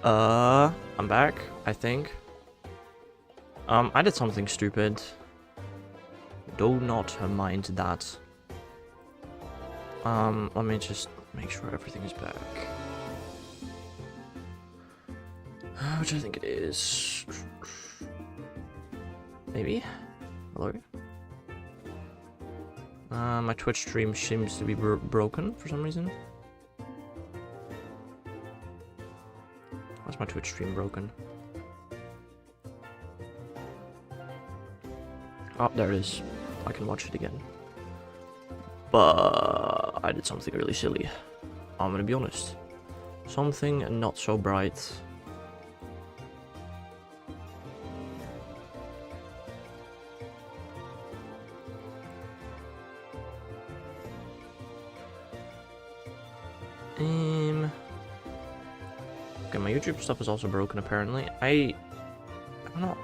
I'm back, I think. I did something stupid. Do not mind that. Let me just make sure everything is back. Which I think it is. Maybe? Hello? My Twitch stream seems to be broken for some reason. Why's my Twitch stream broken? Oh, there it is. I can watch it again. But I did something really silly. I'm gonna be honest. Something not so bright. Okay, my YouTube stuff is also broken apparently. I'm not.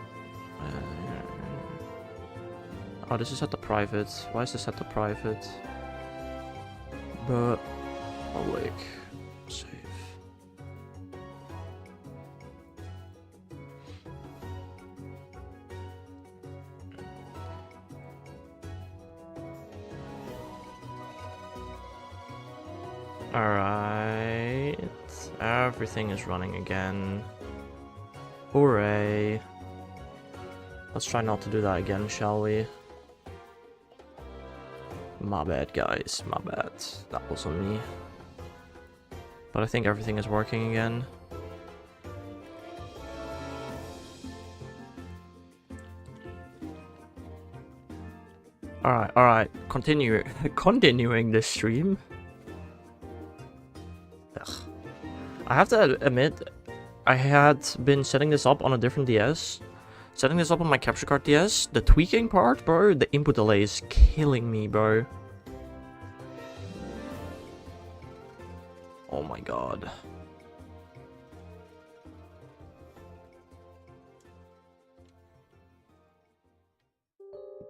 Oh, this is at the private. Why is this at the private? But public. Save. Alright. Everything is running again. Hooray. Let's try not to do that again, shall we? My bad, guys. My bad. That was on me. But I think everything is working again. Alright. Continuing this stream. Ugh. I have to admit, I had been setting this up on a different DS. Setting this up on my capture card DS, the tweaking part, bro, the input delay is killing me, bro. Oh my god.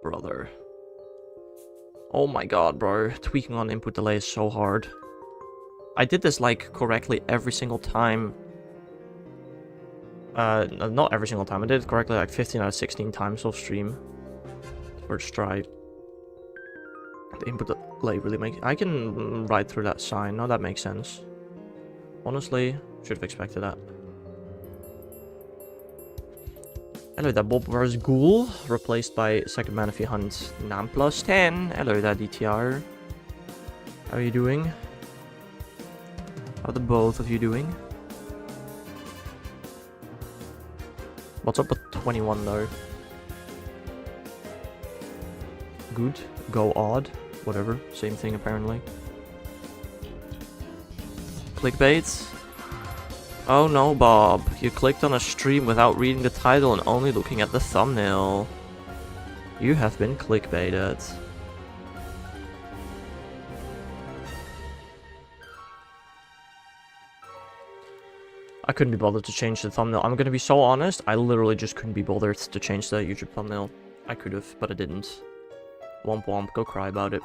Brother. Oh my god, bro. Tweaking on input delay is so hard. I did this, like, correctly every single time. Not every single time. I did it correctly like 15 out of 16 times off stream. First try. The input delay really makes... I can ride through that sign. No, that makes sense. Honestly, should have expected that. Hello there, Bob vs. Ghoul. Replaced by second Manaphy Hunt 9+10. Hello there, DTR. How are you doing? How are the both of you doing? What's up with 21 though? Good. Go odd. Whatever. Same thing apparently. Clickbait. Oh no, Bob. You clicked on a stream without reading the title and only looking at the thumbnail. You have been clickbaited. I couldn't be bothered to change the thumbnail. I'm gonna be so honest, I literally just couldn't be bothered to change the YouTube thumbnail. I could have, but I didn't. Womp womp, go cry about it.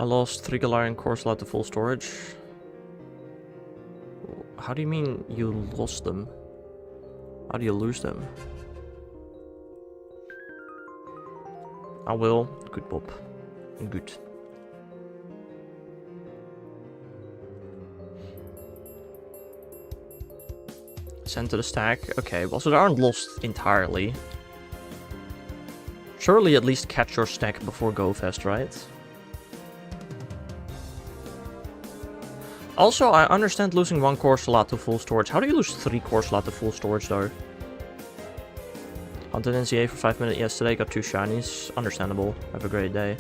I lost 3 Galarian core slot to full storage. How do you mean you lost them? How do you lose them? I will. Good, Bob. Good. Send to the stack. Okay, well, so they aren't lost entirely. Surely at least catch your stack before Go Fest, right? Also, I understand losing 1 core slot to full storage. How do you lose 3 core slot to full storage, though? Hunted NCA for 5 minutes yesterday, got 2 shinies. Understandable. Have a great day.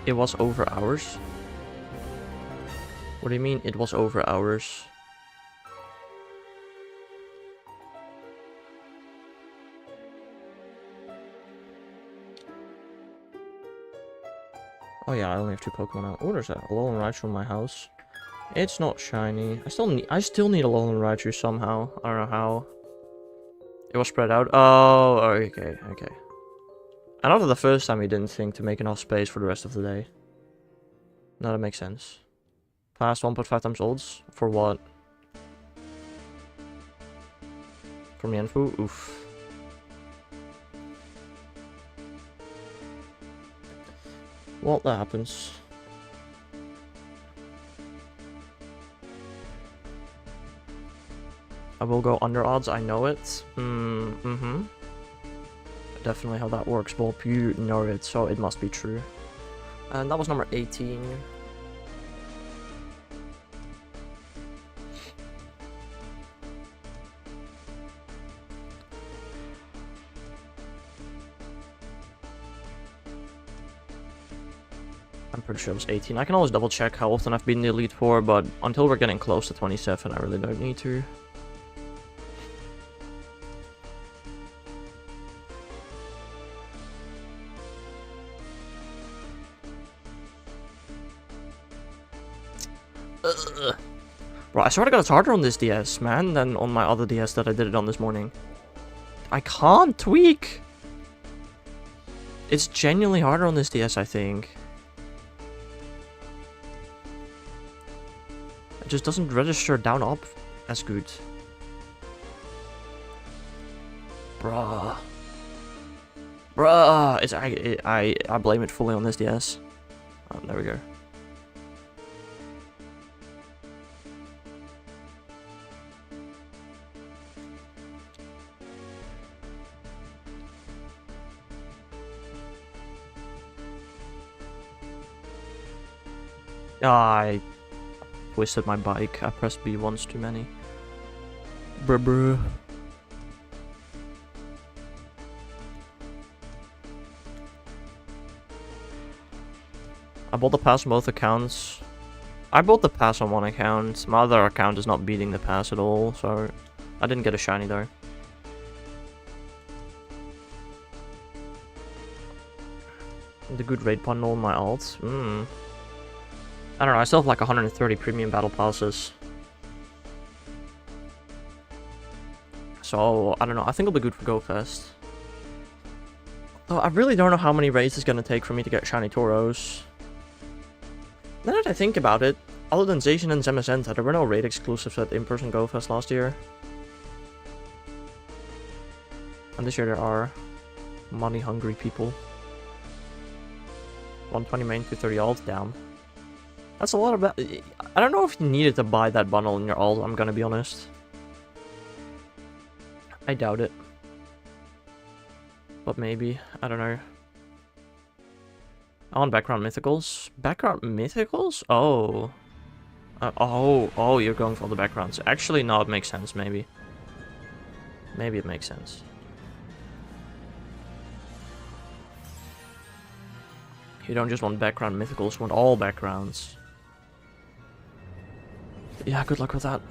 It was over hours? What do you mean it was over hours? Oh yeah, I only have 2 Pokemon now. Oh, there's a Alolan Raichu in my house. It's not shiny. I still need a Alolan Raichu somehow. I don't know how. It was spread out. Oh, okay, okay. And after the first time, he didn't think to make enough space for the rest of the day. No, that makes sense. Past 1.5 times odds? For what? From Yanfu? Oof. Well, that happens. I will go under odds, I know it. Definitely how that works, Bob. You know it, so it must be true. And that was number 18. I'm pretty sure it was 18. I can always double check how often I've been in the Elite Four, but until we're getting close to 27, I really don't need to. Bro, I swear to God, it's harder on this DS, man, than on my other DS that I did it on this morning. I can't tweak! It's genuinely harder on this DS, I think. It just doesn't register down up as good. Bruh. Bruh! It's, I blame it fully on this DS. Oh, there we go. I twisted my bike. I pressed B once too many. Bruh. I bought the pass on both accounts. I bought the pass on one account. My other account is not beating the pass at all, so I didn't get a shiny though. The good raid bundle on my alt. I don't know, I still have like 130 premium battle passes. So, I don't know, I think it'll be good for GoFest. Though I really don't know how many raids it's gonna take for me to get shiny Tauros. Now that I think about it, other than Zacian and Zamazenta, there were no raid exclusives at in-person GoFest last year. And this year there are money-hungry people. 120 main, 230 alt, down. That's a lot of... I don't know if you needed to buy that bundle in your alt, I'm gonna be honest. I doubt it. But maybe, I don't know. I want background mythicals. Background mythicals? Oh. Oh, you're going for the backgrounds. Actually, no, it makes sense, maybe. Maybe it makes sense. You don't just want background mythicals, you want all backgrounds. Yeah, good luck with that.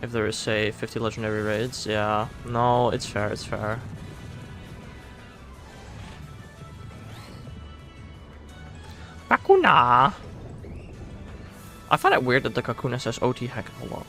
If there is, say, 50 legendary raids, yeah. No, it's fair, it's fair. Kakuna! I find it weird that the Kakuna says OT heck a lot.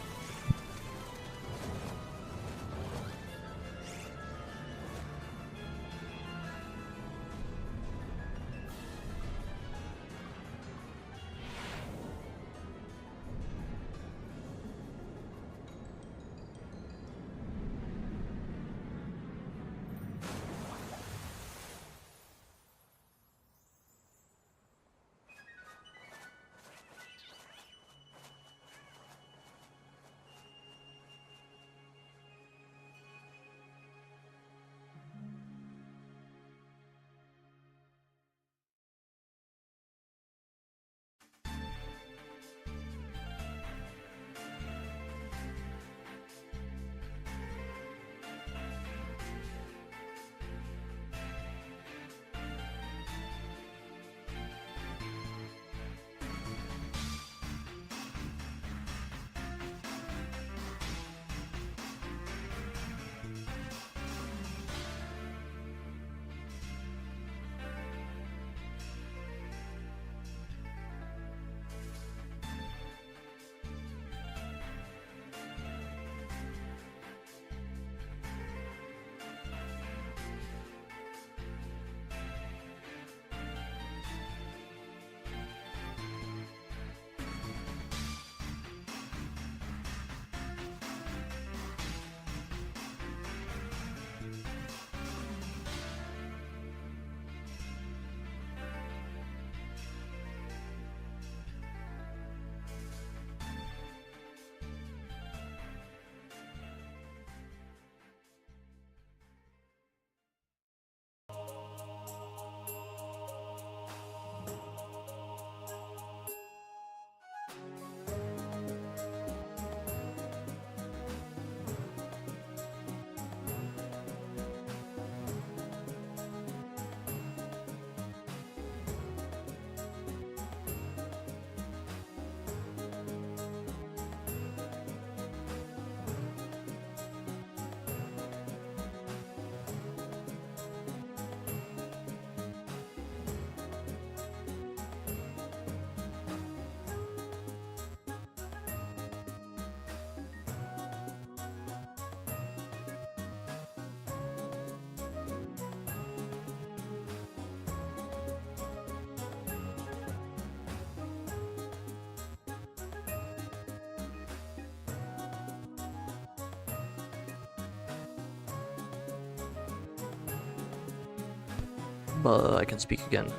but I can speak again.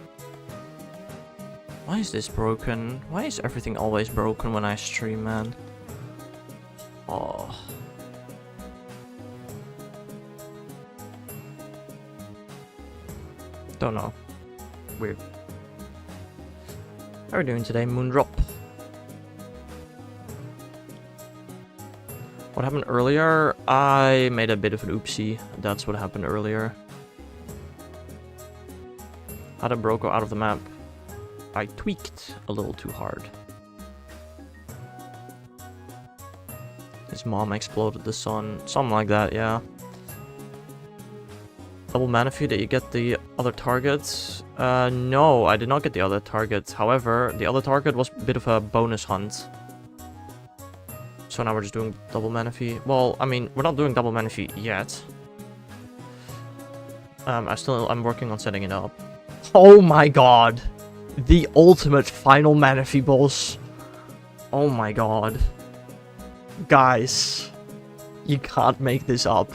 Why is this broken? Why is everything always broken when I stream, man? Oh. Don't know. Weird. How are we doing today, Moondrop? What happened earlier? I made a bit of an oopsie. That's what happened earlier. Had a broker out of the map. I tweaked a little too hard. His mom exploded the sun. Something like that, yeah. Double Manaphy, did you get the other targets? No, I did not get the other targets. However, the other target was a bit of a bonus hunt. So now we're just doing double Manaphy. Well, I mean, we're not doing double Manaphy yet. I'm working on setting it up. Oh my god! The ultimate final Manaphy boss. Oh my god. Guys, you can't make this up.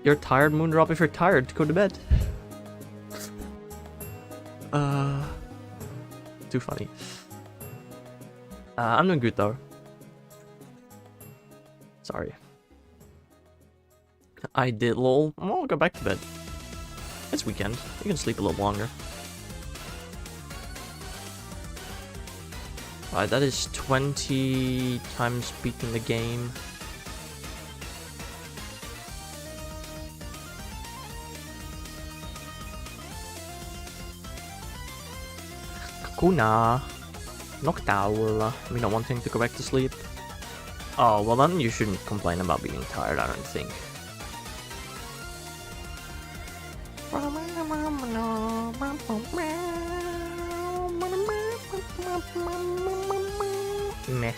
You're tired, Moondrop? If you're tired, go to bed. Too funny. I'm doing good though. Sorry. I did, lol. Well, I'll go back to bed. It's weekend. You can sleep a little longer. Alright, that is 20 times beating the game. Kakuna. Noctowl. Me not wanting to go back to sleep. Oh, well then you shouldn't complain about being tired, I don't think. Meh.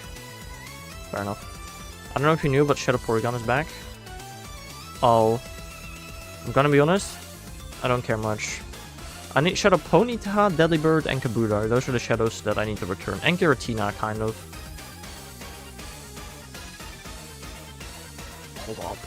Fair enough. I don't know if you knew, but Shadow Porygon is back. Oh. I'm gonna be honest, I don't care much. I need Shadow Ponyta, Delibird, and Kabuto. Those are the shadows that I need to return. And Giratina, kind of. Hold up.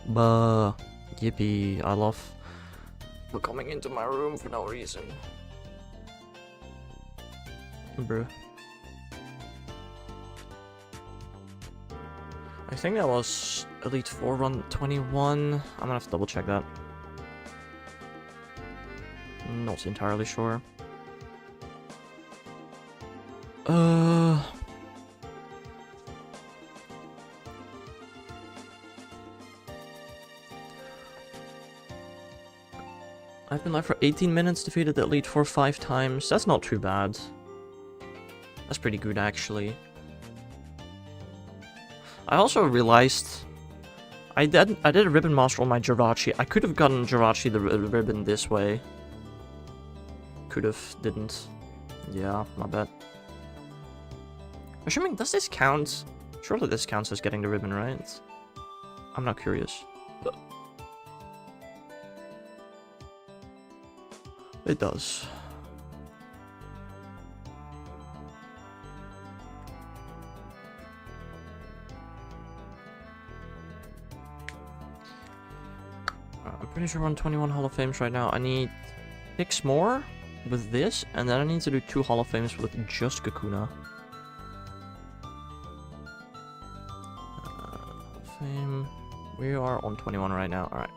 Buh. Yippee. I love coming into my room for no reason. Bruh. I think that was Elite 4 run 21. I'm gonna have to double check that. Not entirely sure. I've been live for 18 minutes, defeated the Elite 4 5 times. That's not too bad. That's pretty good, actually. I also realized I did a ribbon master on my Jirachi. I could have gotten Jirachi the ribbon this way. Could have, didn't. Yeah, my bad. Assuming, does this count? Surely this counts as getting the ribbon, right? I'm not curious. But it does. I'm pretty sure we're on 21 Hall of Fames right now. I need 6 more with this, and then I need to do 2 Hall of Fames with just Kakuna. Hall of Fame. We are on 21 right now. Alright.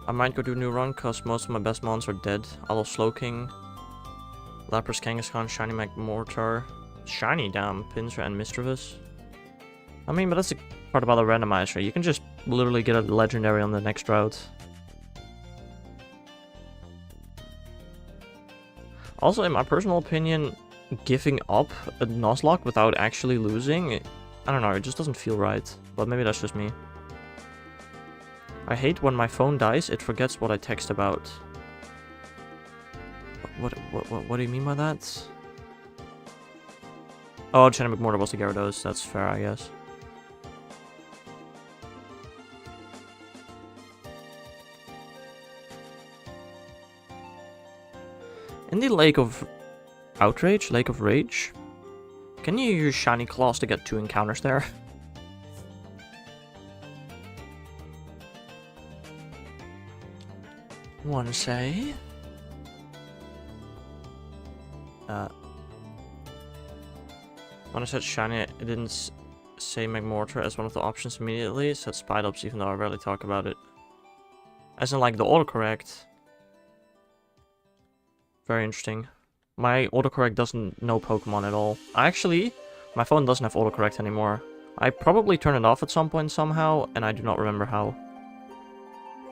I might go do a new run, because most of my best mons are dead. I love Slowking, Lapras, Kangaskhan, Shiny McMortar, Shiny, damn, Pinsir, and Mischievous. I mean, but that's the part about the randomizer. You can just literally get a legendary on the next route. Also, in my personal opinion, giving up a Nuzlocke without actually losing, I don't know, it just doesn't feel right. But maybe that's just me. I hate when my phone dies, it forgets what I text about. What do you mean by that? Oh, Shiny McMortar was the Gyarados. That's fair, I guess. In the Lake of Outrage, Lake of Rage, can you use Shiny Claws to get 2 encounters there? Wanna say? When I said Shiny, it didn't say McMortar as one of the options immediately. It said Spidops, even though I rarely talk about it. As in, like, the autocorrect. Very interesting. My autocorrect doesn't know Pokemon at all. Actually, my phone doesn't have autocorrect anymore. I probably turned it off at some point somehow, and I do not remember how.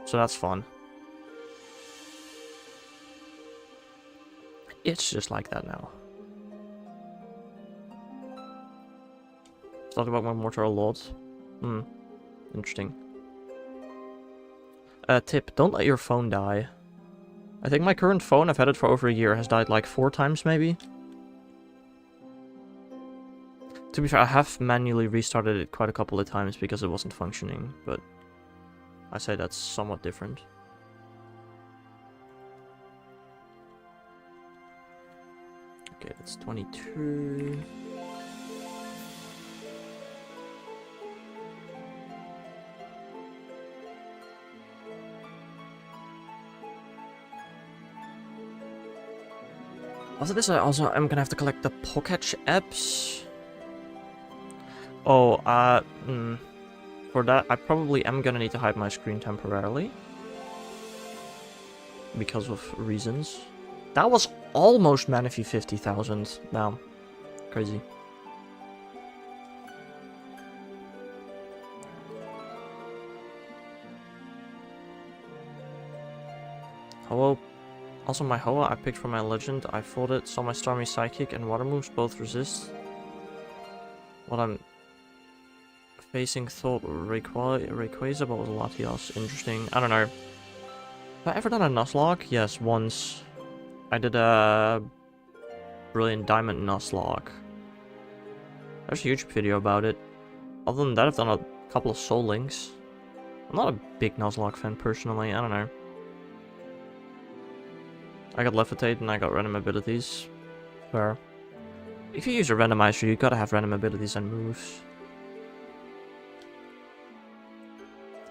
So that's fun. It's just like that now. Talk about McMortar a lot. Interesting. Tip, don't let your phone die. I think my current phone, I've had it for over a year, has died like 4 times maybe. To be fair, I have manually restarted it quite a couple of times because it wasn't functioning, but I say that's somewhat different. Okay, that's 22. Also, I'm gonna have to collect the Poketch apps. Oh, for that, I probably am gonna need to hide my screen temporarily. Because of reasons. That was almost Manaphy 50,000. Now, crazy. Hello. Also, my Hoa I picked from my legend. I folded, saw my Starmie Psychic and Water moves both resist. What I'm facing thought Rayquaza, but was Latios. Interesting. I don't know. Have I ever done a Nuzlocke? Yes, once. I did a Brilliant Diamond Nuzlocke. There's a YouTube video about it. Other than that, I've done a couple of Soul Links. I'm not a big Nuzlocke fan personally. I don't know. I got Levitate and I got random abilities. Fair. If you use a randomizer, you gotta have random abilities and moves.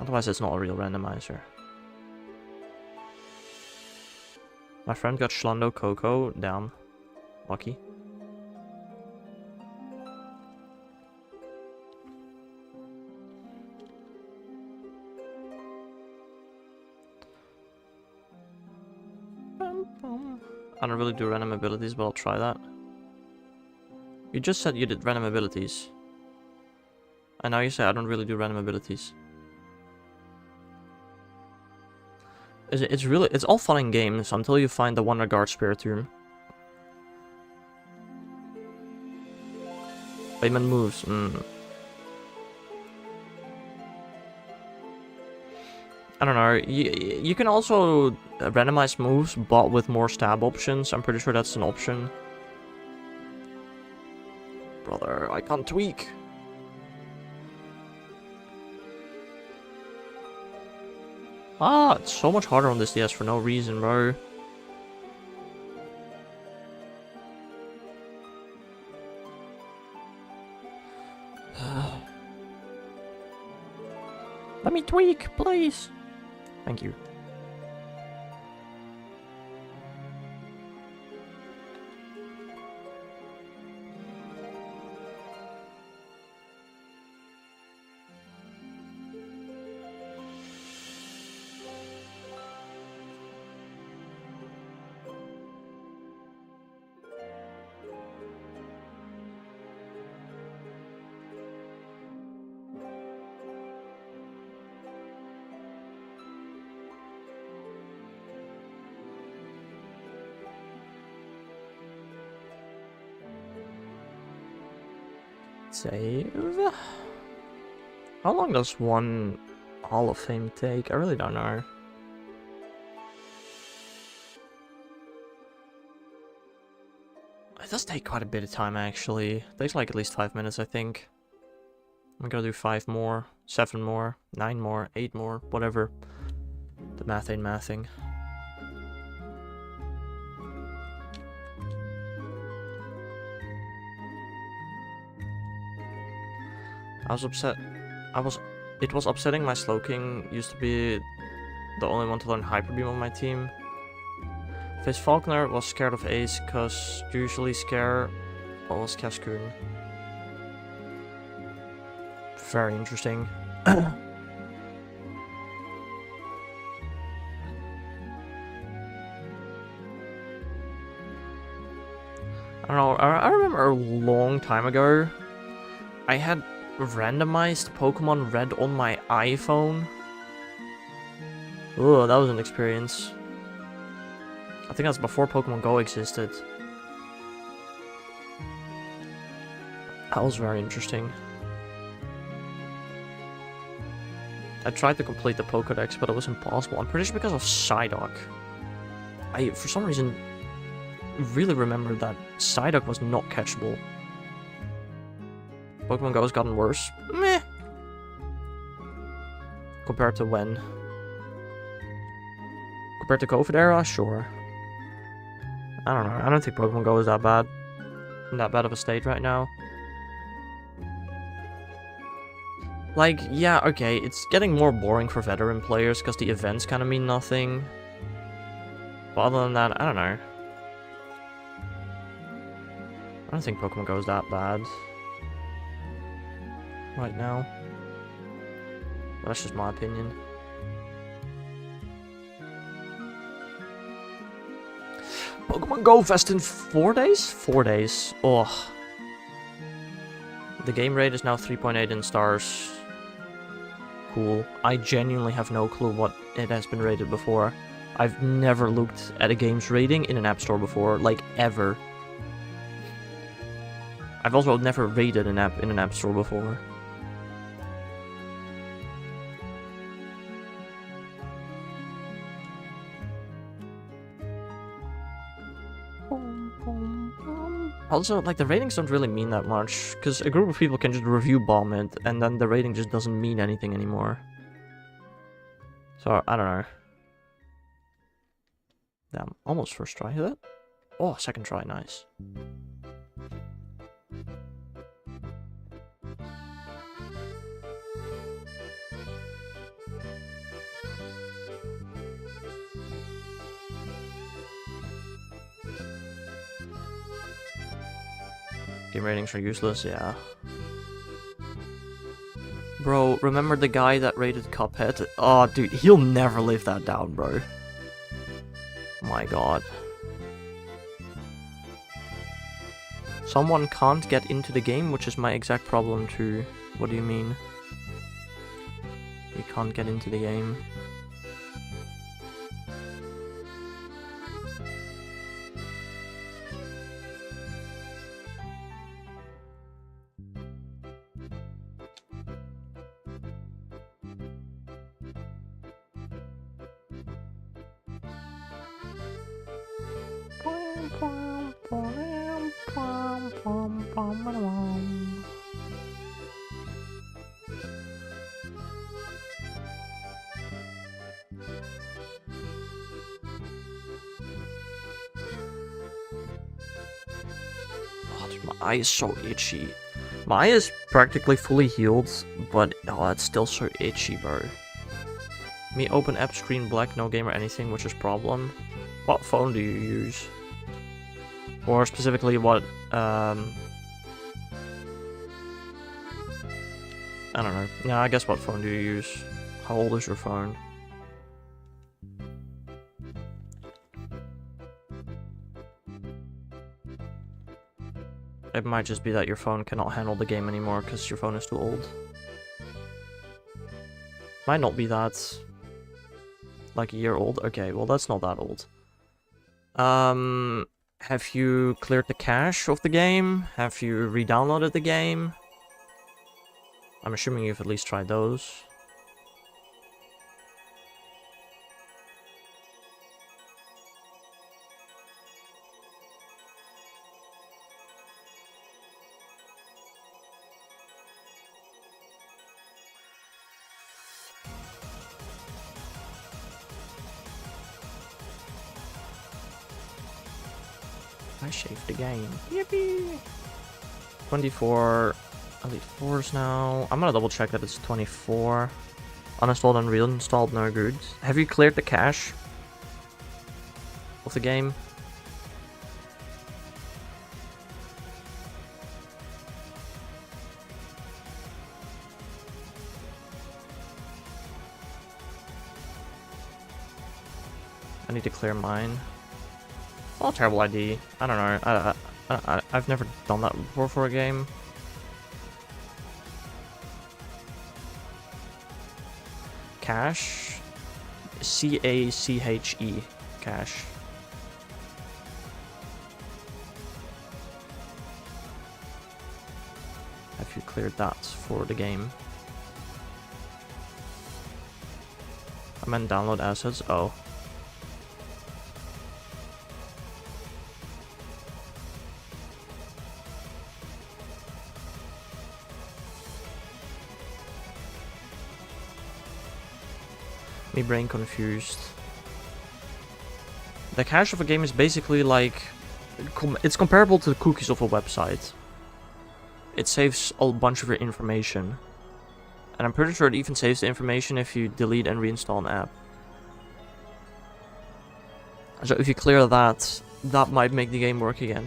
Otherwise it's not a real randomizer. My friend got Schlondo Coco. Damn. Lucky. I don't really do random abilities, but I'll try that. You just said you did random abilities. And now you say I don't really do random abilities. It's all fun and games until you find the Wonder Guard Spiritomb. Payment moves. I don't know. You can also randomize moves, but with more stab options. I'm pretty sure that's an option. Brother, I can't tweak. Ah, it's so much harder on this DS for no reason, bro. Let me tweak, please. Thank you. Save. How long does one Hall of Fame take? I really don't know. It does take quite a bit of time, actually. It takes like at least 5 minutes, I think. I'm gonna do 5 more, 7 more, 9 more, 8 more, whatever. The math ain't mathing. I was upset. It was upsetting. My Slowking used to be the only one to learn Hyper Beam on my team. Face Falconer was scared of Ace, cause usually scare what was Cascoon. Very interesting. I don't know. I remember a long time ago, I had randomized Pokemon Red on my iPhone. Oh, that was an experience. I think that's before Pokemon Go existed. That was very interesting. I tried to complete the Pokédex, but it was impossible. I'm pretty sure because of Psyduck. I, for some reason, really remember that Psyduck was not catchable. Pokemon Go has gotten worse. Meh. Compared to when? Compared to COVID era? Sure. I don't know. I don't think Pokemon Go is that bad. In that bad of a state right now. Like, yeah, okay, it's getting more boring for veteran players because the events kind of mean nothing. But other than that, I don't know. I don't think Pokemon Go is that bad right now. But that's just my opinion. Pokemon Go Fest in 4 days? 4 days. Ugh. The game rate is now 3.8 in stars. Cool. I genuinely have no clue what it has been rated before. I've never looked at a game's rating in an app store before, like ever. I've also never rated an app in an app store before. Also, like, the ratings don't really mean that much, because a group of people can just review bomb it, and then the rating just doesn't mean anything anymore. So, I don't know. Damn, almost first try. Hit it? Oh, second try, nice. Game ratings are useless, yeah. Bro, remember the guy that rated Cuphead? Oh, dude, he'll never live that down, bro. My god. Someone can't get into the game, which is my exact problem too. What do you mean? You can't get into the game. Oh, dude, my eye is so itchy. My eye is practically fully healed, but oh, it's still so itchy, bro. Me open app screen black, no game or anything, which is problem. What phone do you use? Or specifically what, I don't know. Yeah, I guess what phone do you use? How old is your phone? It might just be that your phone cannot handle the game anymore because your phone is too old. Might not be that. Like a year old? Okay, well that's not that old. Have you cleared the cache of the game? Have you re-downloaded the game? I'm assuming you've at least tried those. I shaved the game. Yippee! 24 Elite 4s now. I'm gonna double check that it's 24. Uninstalled and reinstalled, no good. Have you cleared the cache of the game? I need to clear mine. Oh, terrible ID. I don't know. I've never done that before for a game. Cache. C-A-C-H-E. Cache. Have you cleared that for the game? I meant download assets. Oh. Me brain confused. The cache of a game is basically like... it's comparable to the cookies of a website. It saves a bunch of your information. And I'm pretty sure it even saves the information if you delete and reinstall an app. So if you clear that, that might make the game work again.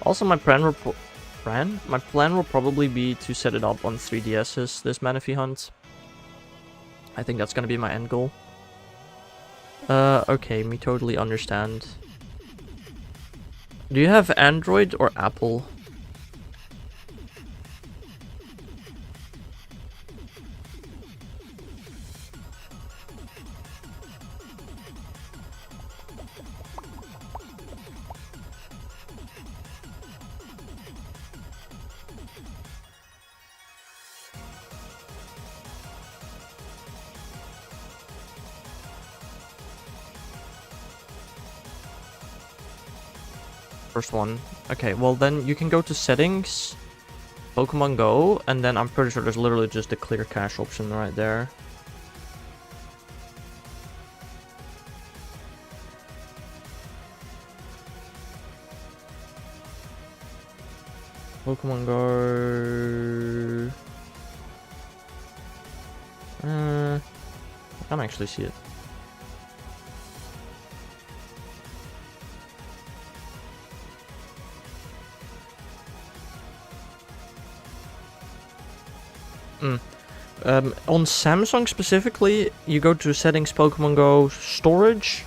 Also, my plan will probably be to set it up on 3DS's, this Manaphy Hunt. I think that's gonna be my end goal. Okay, me totally understand. Do you have Android or Apple? first one. Okay, well then you can go to settings, Pokemon Go, and then I'm pretty sure there's literally just the clear cache option right there. Pokemon Go. I can't actually see it. On Samsung specifically, you go to settings, Pokemon Go, storage,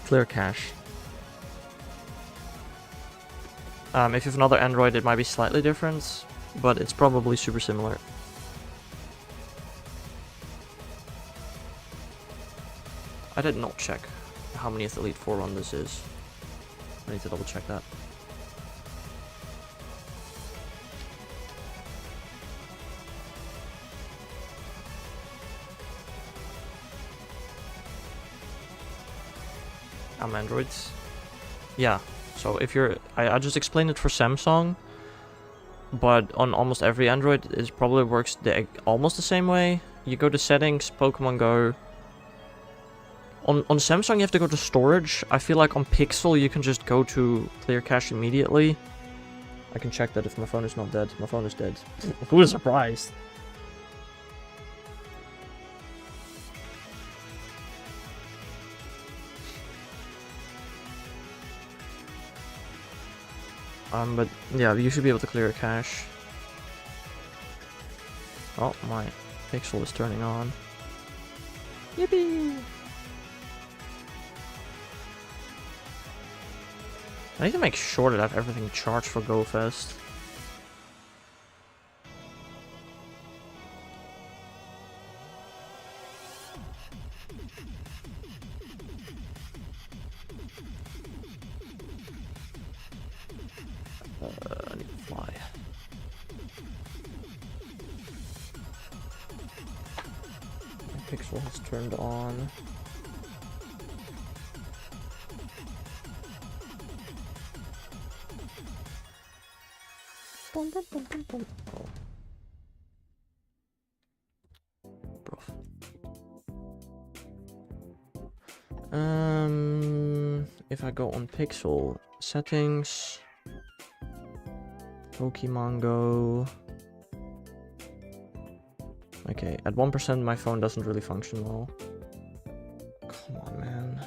clear cache. If you have another Android, it might be slightly different, but it's probably super similar. I did not check how many Elite Four run this is. I need to double check that. Androids. Yeah, so if you're... I just explained it for Samsung, but on almost every Android, it probably works almost the same way. You go to settings, Pokemon Go. On Samsung, you have to go to storage. I feel like on Pixel, you can just go to clear cache immediately. I can check that if my phone is not dead. My phone is dead. Who is surprised? But yeah, you should be able to clear a cache. Oh, my Pixel is turning on. Yippee! I need to make sure that I have everything charged for GoFest. I need to fly. My Pixel has turned on. Oh. Bruv. If I go on Pixel settings, Pokemon Go. Okay, at 1% my phone doesn't really function well. Come on, man.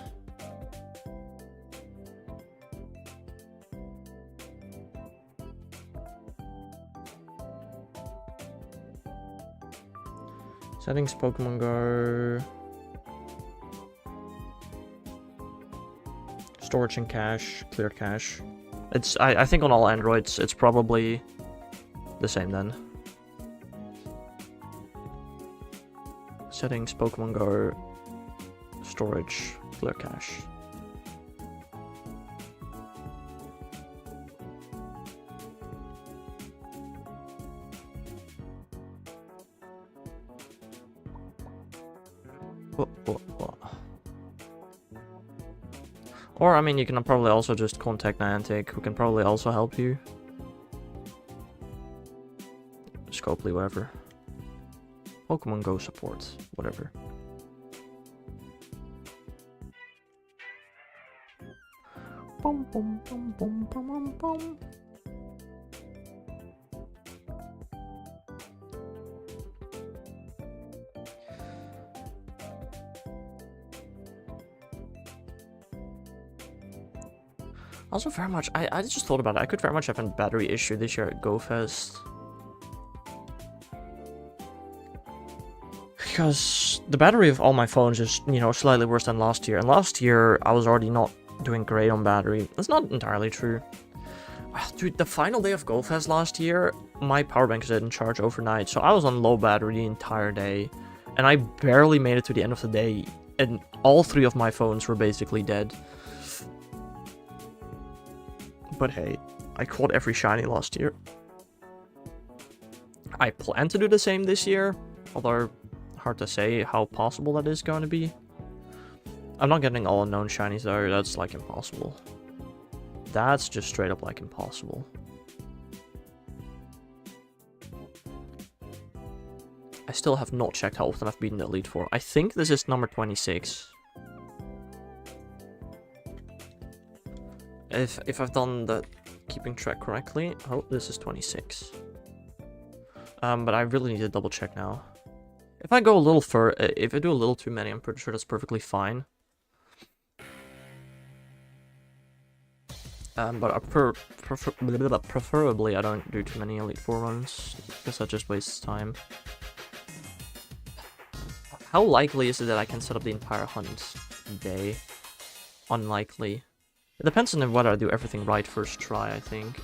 Settings, Pokemon Go. Storage and cache, clear cache. It's I think on all Androids it's probably the same then. Settings, Pokemon Go, storage, clear cache. What? Or, I mean, you can probably also just contact Niantic, who can probably also help you. Scopely, whatever. Pokemon Go support, whatever. Bum, bum, bum, bum, bum, bum, bum. Also, very much, I just thought about it. I could very much have a battery issue this year at GoFest. Because the battery of all my phones is, you know, slightly worse than last year. And last year, I was already not doing great on battery. That's not entirely true. Dude, the final day of GoFest last year, my power bank didn't charge overnight. So I was on low battery the entire day. And I barely made it to the end of the day. And all three of my phones were basically dead. But hey, I caught every shiny last year. I plan to do the same this year, although hard to say how possible that is going to be. I'm not getting all unknown shinies though, that's like impossible. That's just straight up like impossible. I still have not checked how often I've beaten the Elite Four. I think this is number 26. If I've done the keeping track correctly, oh, this is 26. But I really need to double check now. If I go a little if I do a little too many, I'm pretty sure that's perfectly fine. But preferably I don't do too many Elite Four runs, because that just wastes time. How likely is it that I can set up the entire hunt day? Unlikely. It depends on whether I do everything right first try, I think.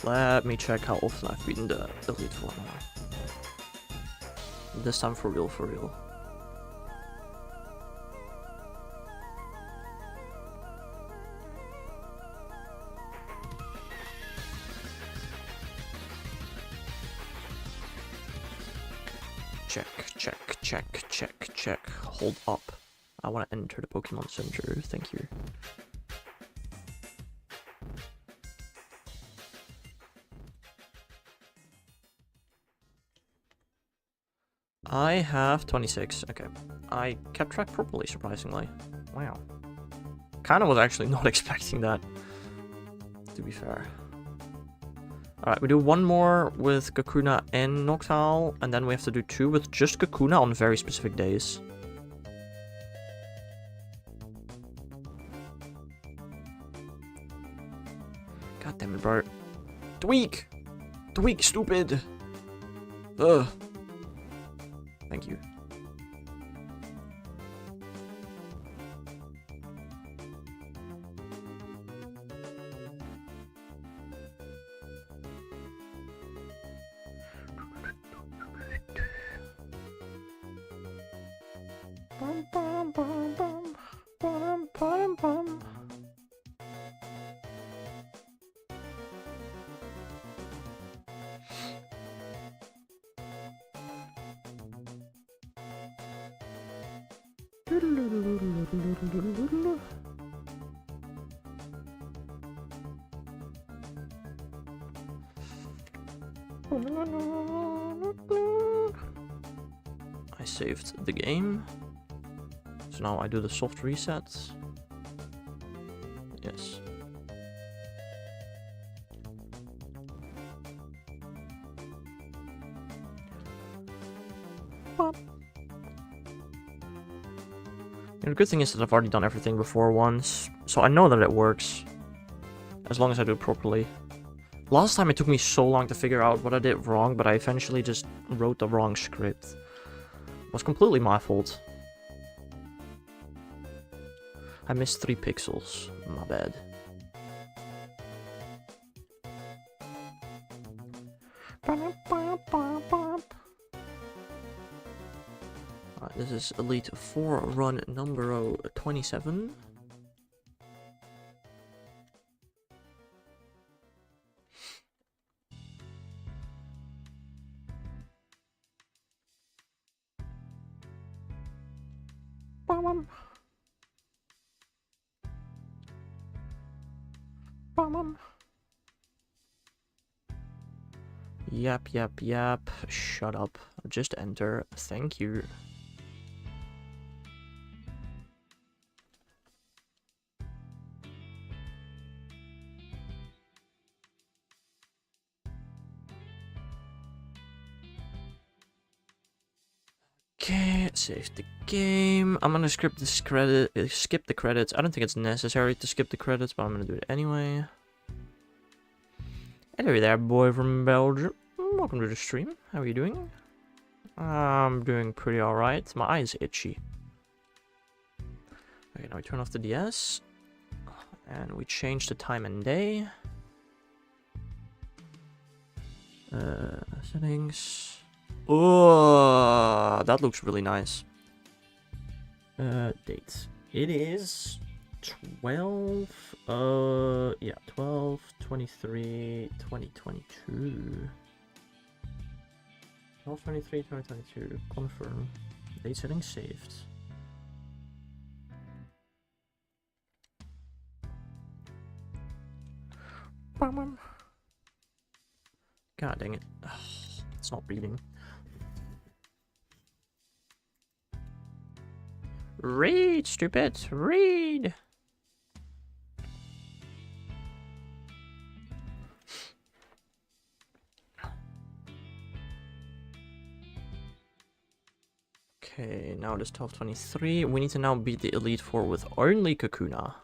Let me check how often I've beaten the Elite Four now. This time for real, for real. Check, check, check, check, check. Hold up. I want to enter the Pokemon Center. Thank you. I have 26. Okay. I kept track properly, surprisingly. Wow. Kinda was actually not expecting that, to be fair. Alright, we do one more with Kakuna and Noctowl, and then we have to do 2 with just Kakuna on very specific days. God damn it, bro. Tweak! Tweak, stupid! Ugh. Thank you. Bum, bum, bum, bum, bum, bum, bum. I saved the game. So now I do the soft resets. Yes. And the good thing is that I've already done everything before once, so I know that it works. As long as I do it properly. Last time it took me so long to figure out what I did wrong, but I eventually just wrote the wrong script. It was completely my fault. I missed 3 pixels. My bad. This is Elite 4 run number 27. Yep, yep, yep. Shut up. Just enter. Thank you. Okay, save the game. I'm gonna skip the credits. I don't think it's necessary to skip the credits, but I'm gonna do it anyway. Hello there, boy from Belgium. Welcome to the stream. How are you doing? I'm doing pretty alright. My eye is itchy. Okay, now we turn off the DS. And we change the time and day. Settings. Oh, that looks really nice. Date. It is 12, yeah, 12/23/2022. 12/23/2022. Confirm. Date setting saved. God dang it. Ugh, it's not reading. Read, stupid! Read! Okay, now it is 12/23. We need to now beat the Elite Four with only Kakuna.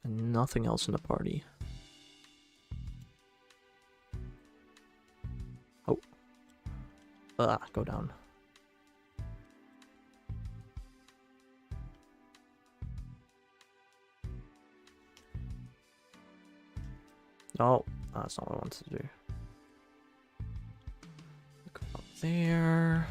And nothing else in the party. Oh. Go down. No, that's not what I wanted to do. Go up there.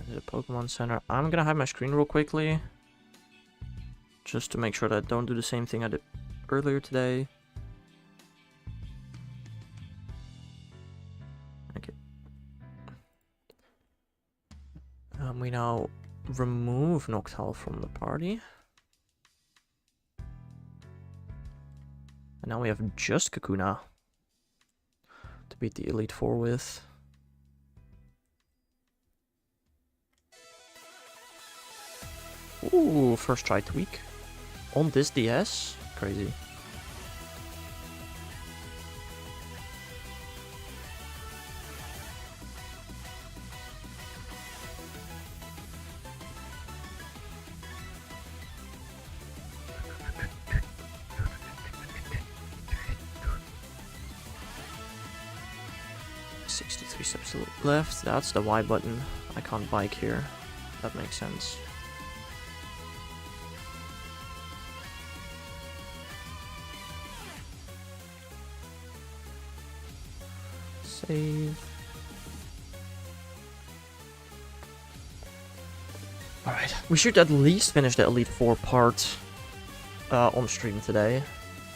The Pokemon Center. I'm gonna hide my screen real quickly. Just to make sure that I don't do the same thing I did earlier today. Okay. We now remove Noctowl from the party. And now we have just Kakuna to beat the Elite Four with. Ooh, first try tweak. On this DS? Crazy. Steps left, that's the Y button. I can't bike here. That makes sense. Save. Alright, we should at least finish the Elite Four part on stream today.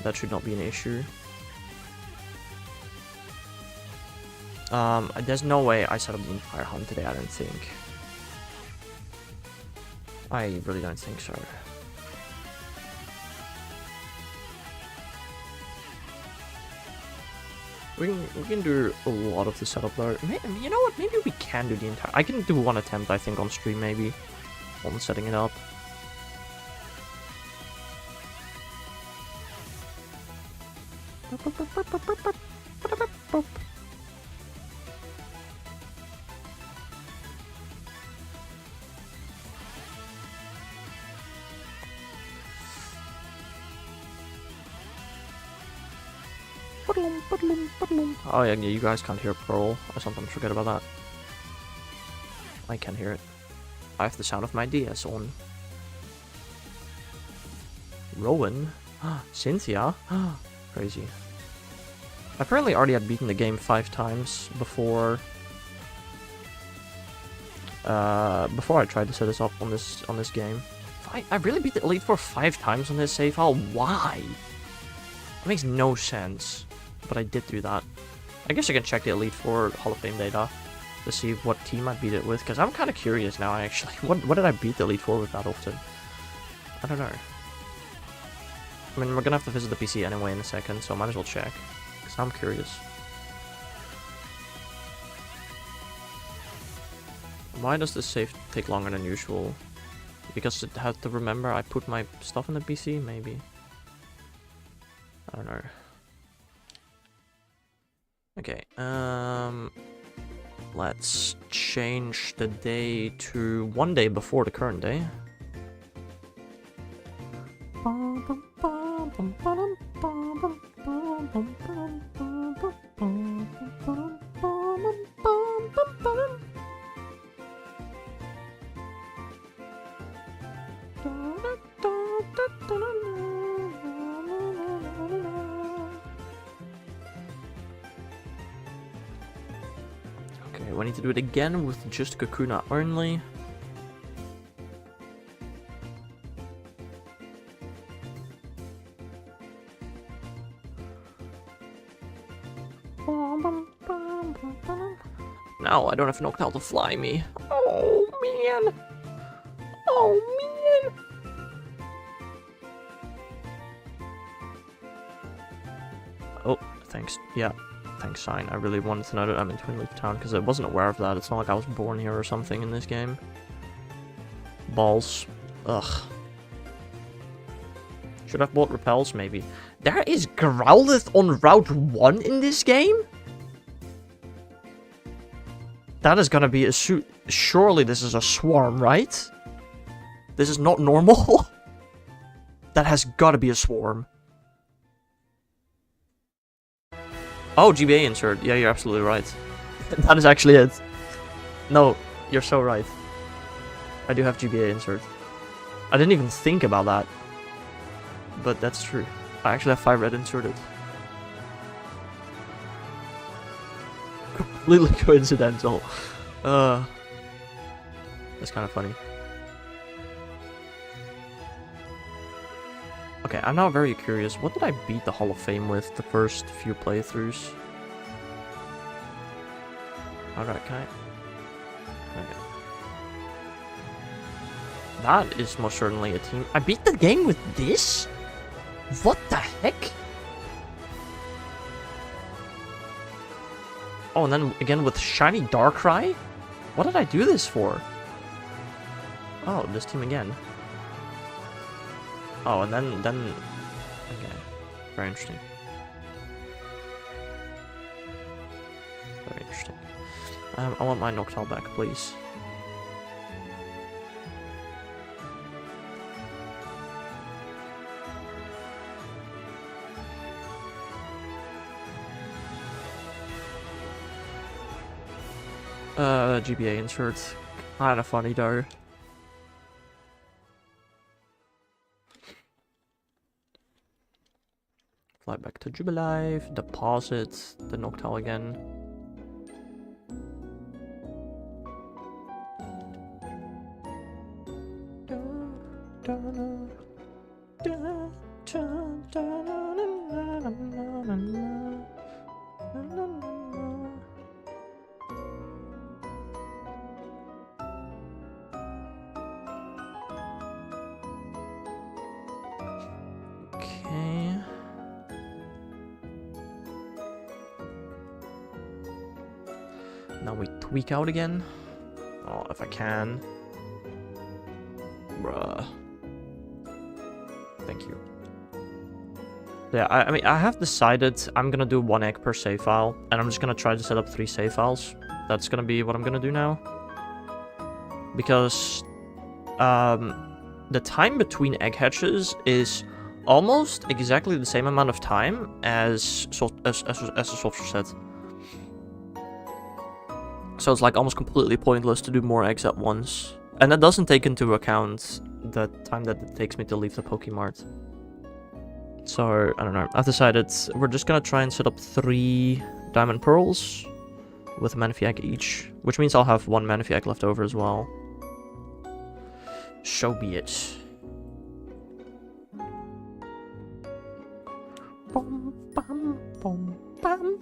That should not be an issue. There's no way I set up the entire hunt today, I don't think. I really don't think so. We can do a lot of the setup though. You know what? Maybe we can do the entire... I can do one attempt, I think, on stream maybe. On setting it up. Oh yeah, you guys can't hear Pearl. I sometimes forget about that. I can hear it. I have the sound of my DS on. Rowan? Cynthia? Crazy. I apparently already had beaten the game 5 times before... before I tried to set this up on this game. I really beat the Elite Four 5 times on this save file? Why? That makes no sense. But I did do that. I guess I can check the Elite Four Hall of Fame data to see what team I beat it with, because I'm kind of curious now, actually. What did I beat the Elite Four with that often? I don't know. I mean, we're gonna have to visit the PC anyway in a second, so I might as well check, because I'm curious. Why does this save take longer than usual? Because it had to remember I put my stuff in the PC, maybe? I don't know. Okay, let's change the day to one day before the current day. Okay, we need to do it again with just Kakuna only. No, I don't have Noctowl to fly me. Oh, man. Oh, man. Oh, thanks. Yeah, thanks, Sign. I really wanted to know that I'm in Twin Leaf Town because I wasn't aware of that. It's not like I was born here or something in this game. Balls. Ugh. Should have bought repels, maybe. There is Growlithe on Route 1 in this game? That is gonna be a surely this is a swarm, right? This is not normal. That has gotta be a swarm. Oh, GBA insert. Yeah, you're absolutely right. That is actually it. No, you're so right. I do have GBA insert. I didn't even think about that. But that's true. I actually have 5 red inserted. Completely coincidental. That's kind of funny. Okay, I'm now very curious. What did I beat the Hall of Fame with the first few playthroughs? Alright, can I... Okay. That is most certainly a team. I beat the game with this? What the heck? Oh, and then again with Shiny Darkrai? What did I do this for? Oh, this team again. Oh, and then... Okay. Very interesting. Very interesting. I want my Noctowl back, please. GBA insert. Kinda funny though. Fly back to Jubilife, deposit the Noctowl again. Okay. Now we tweak out again. Oh, if I can. Bruh. Thank you. Yeah, I mean, I have decided I'm gonna do 1 egg per save file, and I'm just gonna try to set up 3 save files. That's gonna be what I'm gonna do now. Because, the time between egg hatches is almost exactly the same amount of time as a software set. So it's like almost completely pointless to do more eggs at once. And that doesn't take into account the time that it takes me to leave the Pokemart. So, I don't know. I've decided we're just gonna try and set up 3 Diamond Pearls with a Manaphy Egg each. Which means I'll have 1 Manaphy Egg left over as well. So be it. Bum, bum, bum, bum.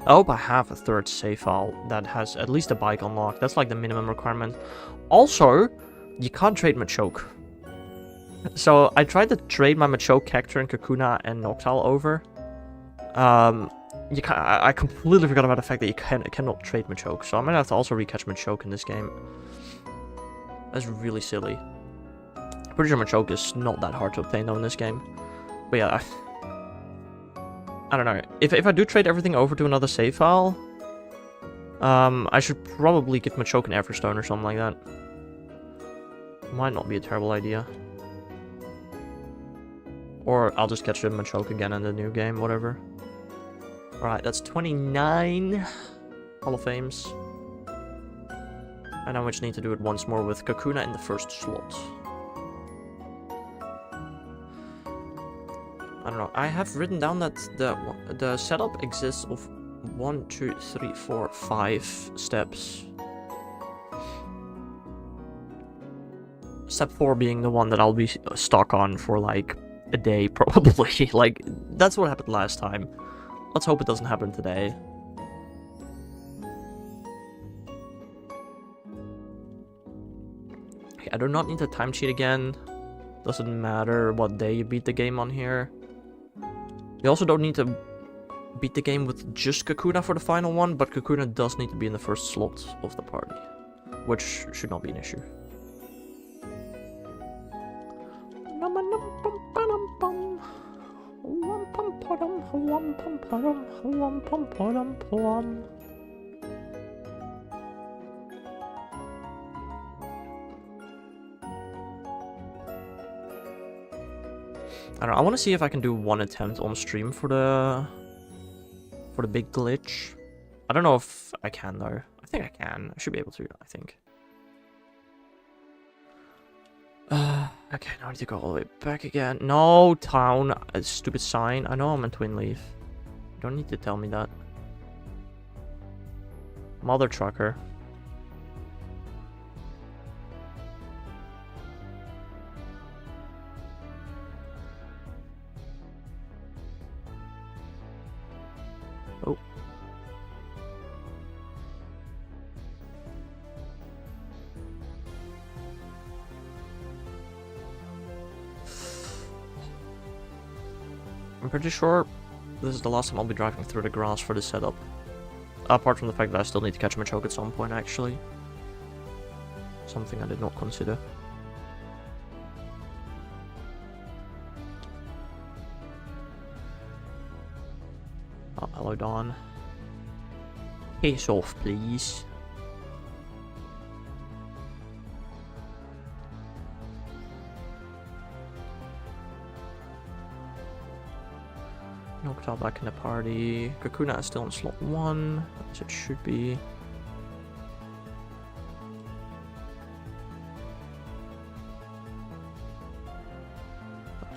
I hope I have a 3rd save file that has at least a bike unlocked. That's like the minimum requirement. Also, you can't trade Machoke. So I tried to trade my Machoke, Cacturne, and Kakuna and Noctowl over. I completely forgot about the fact that you cannot trade Machoke. So I'm gonna have to also recatch Machoke in this game. That's really silly. pretty sure Machoke is not that hard to obtain though in this game. But yeah, I don't know. If I do trade everything over to another save file, I should probably give Machoke an Everstone or something like that. Might not be a terrible idea. Or I'll just catch a Machoke again in the new game, whatever. Alright, that's 29 Hall of Fames. And now we just need to do it once more with Kakuna in the first slot. I don't know. I have written down that the setup exists of 1, 2, 3, 4, 5 steps. Step 4 being the one that I'll be stuck on for like a day, probably. Like, that's what happened last time. Let's hope it doesn't happen today. Okay, I do not need to time cheat again. Doesn't matter what day you beat the game on here. You also don't need to beat the game with just Kakuna for the final one, but Kakuna does need to be in the first slot of the party, which should not be an issue. I don't know, I want to see if I can do one attempt on stream for the big glitch. I don't know if I can though. I think I can. I should be able to, I think. Okay, now I need to go all the way back again. No, town. A stupid sign. I know I'm in Twin Leaf. You don't need to tell me that. Mother trucker. Oh. I'm pretty sure this is the last time I'll be driving through the grass for this setup. Apart from the fact that I still need to catch Machoke at some point, actually. Something I did not consider. Oh, hello, Dawn. Piss off, please. Noctowl back in the party. Kakuna is still in slot 1, as it should be.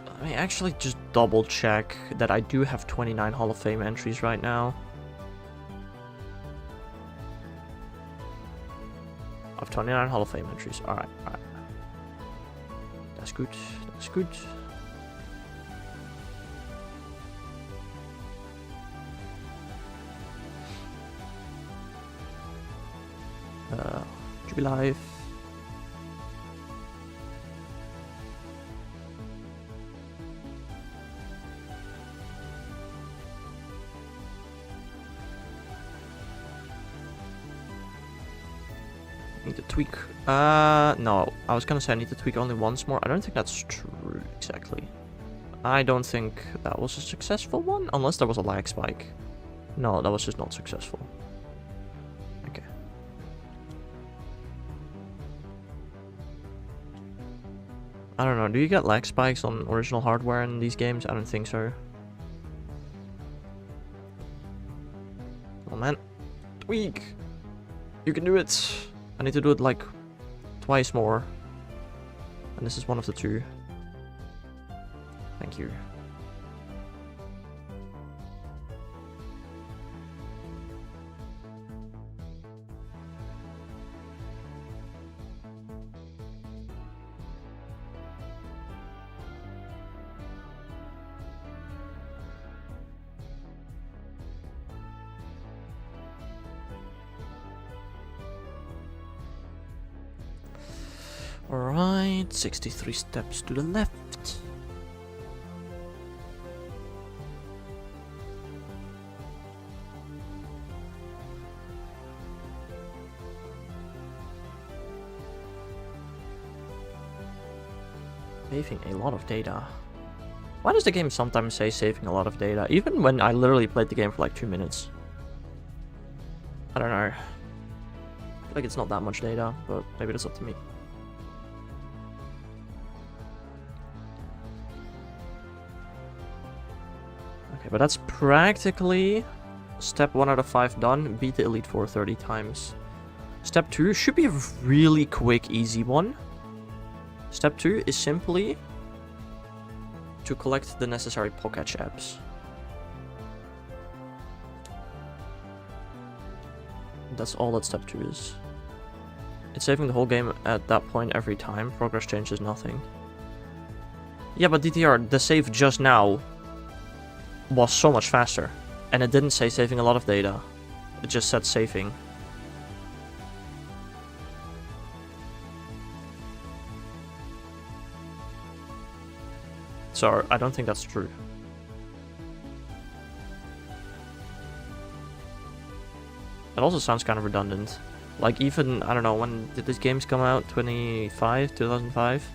Let me actually just double check that I do have 29 Hall of Fame entries right now. I have 29 Hall of Fame entries. Alright, alright. That's good. That's good. Should be live. Need to tweak. No. I was gonna say I need to tweak only once more. I don't think that's true exactly. I don't think that was a successful one, unless there was a lag spike. No, that was just not successful. Okay. I don't know, do you get lag spikes on original hardware in these games? I don't think so. Oh man. Tweak! You can do it! I need to do it like twice more. And this is one of the two. Thank you. Alright, 63 steps to the left. Saving a lot of data. Why does the game sometimes say saving a lot of data? Even when I literally played the game for like 2 minutes. I don't know. I feel like it's not that much data, but maybe that's up to me. Okay, but that's practically step 1 out of 5 done. Beat the Elite Four 30 times. Step 2 should be a really quick, easy one. Step 2 is simply to collect the necessary pocket apps. That's all that step 2 is. It's saving the whole game at that point every time. Progress changes nothing. Yeah, but DTR, the save just now was so much faster. And it didn't say saving a lot of data. It just said saving. So, I don't think that's true. It also sounds kind of redundant. Like even, I don't know, when did these games come out? 2005?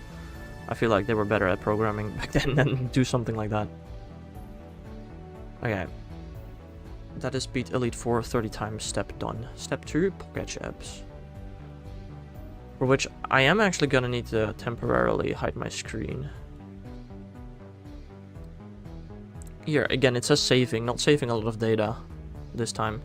I feel like they were better at programming back then than do something like that. Okay. That is beat Elite Four 30 times step done. Step 2, pocket apps. For which I am actually gonna need to temporarily hide my screen. Here, again, it says saving, not saving a lot of data this time.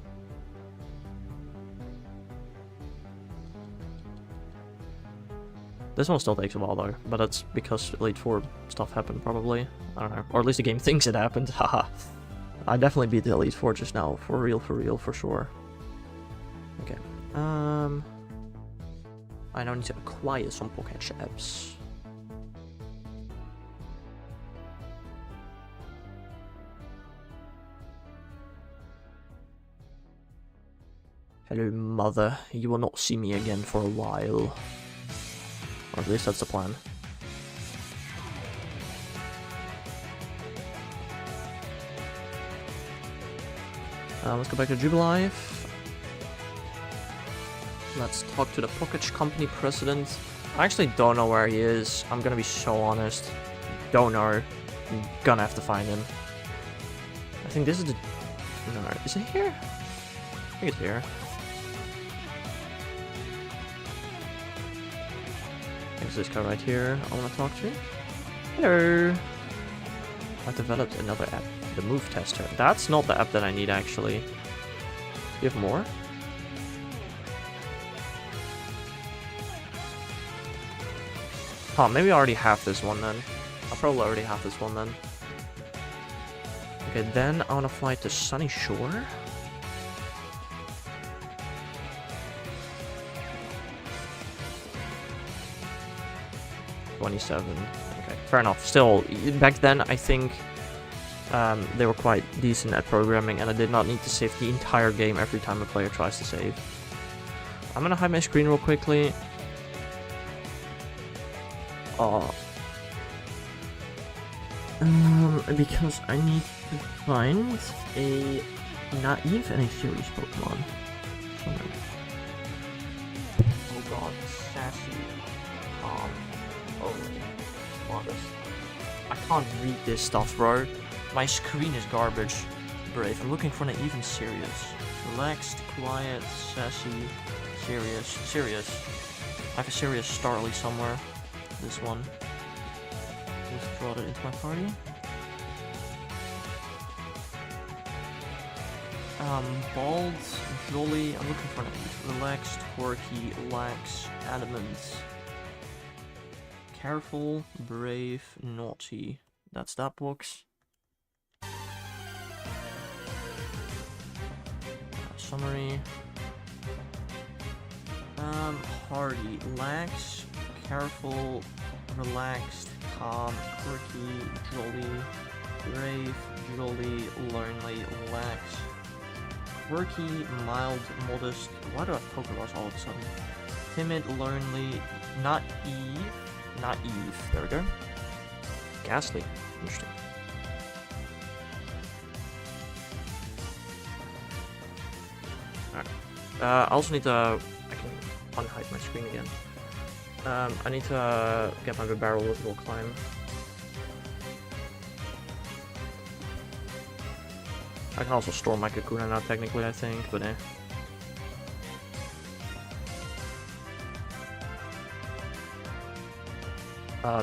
This one still takes a while though, but that's because Elite Four stuff happened probably. I don't know, or at least the game thinks it happened, haha. I definitely beat the Elite Four just now, for real, for sure. Okay, I now need to acquire some pocket apps. Hello, mother. You will not see me again for a while. Or at least that's the plan. Let's go back to Jubilife. Let's talk to the Pocket Company president. I actually don't know where he is. I'm gonna be so honest. Don't know. I'm gonna have to find him. I think this is the... No, is it here? I think it's here. There's this guy right here I want to talk to. Hello! I've developed another app, the Move Tester. That's not the app that I need actually. You have more? Huh, maybe I already have this one then. I probably already have this one then. Okay, then I want to fly to Sunny Shore. Okay, fair enough. Still, back then I think they were quite decent at programming, and I did not need to save the entire game every time a player tries to save. I'm gonna hide my screen real quickly. Because I need to find a naive and a serious Pokemon. Oh god, sassy. Modest. I can't read this stuff, bro. My screen is garbage. Brave. I'm looking for an even serious. Relaxed, quiet, sassy, serious. Serious. I have a serious Starly somewhere. This one. Just brought it into my party. Bald, jolly. I'm looking for an relaxed, quirky, lax, adamant. Careful, brave, naughty. That's that box. Summary. Hardy, lax, careful, relaxed, calm, quirky, jolly, brave, jolly, lonely, lax, quirky, mild, modest. Why do I have Pokeballs all of a sudden? Timid, lonely, not Eve. Not Eve. There we go. Ghastly. Interesting. Alright. I also need to... I can unhide my screen again. I need to get my barrel with a little climb. I can also store my Kakuna now, technically, I think, but eh.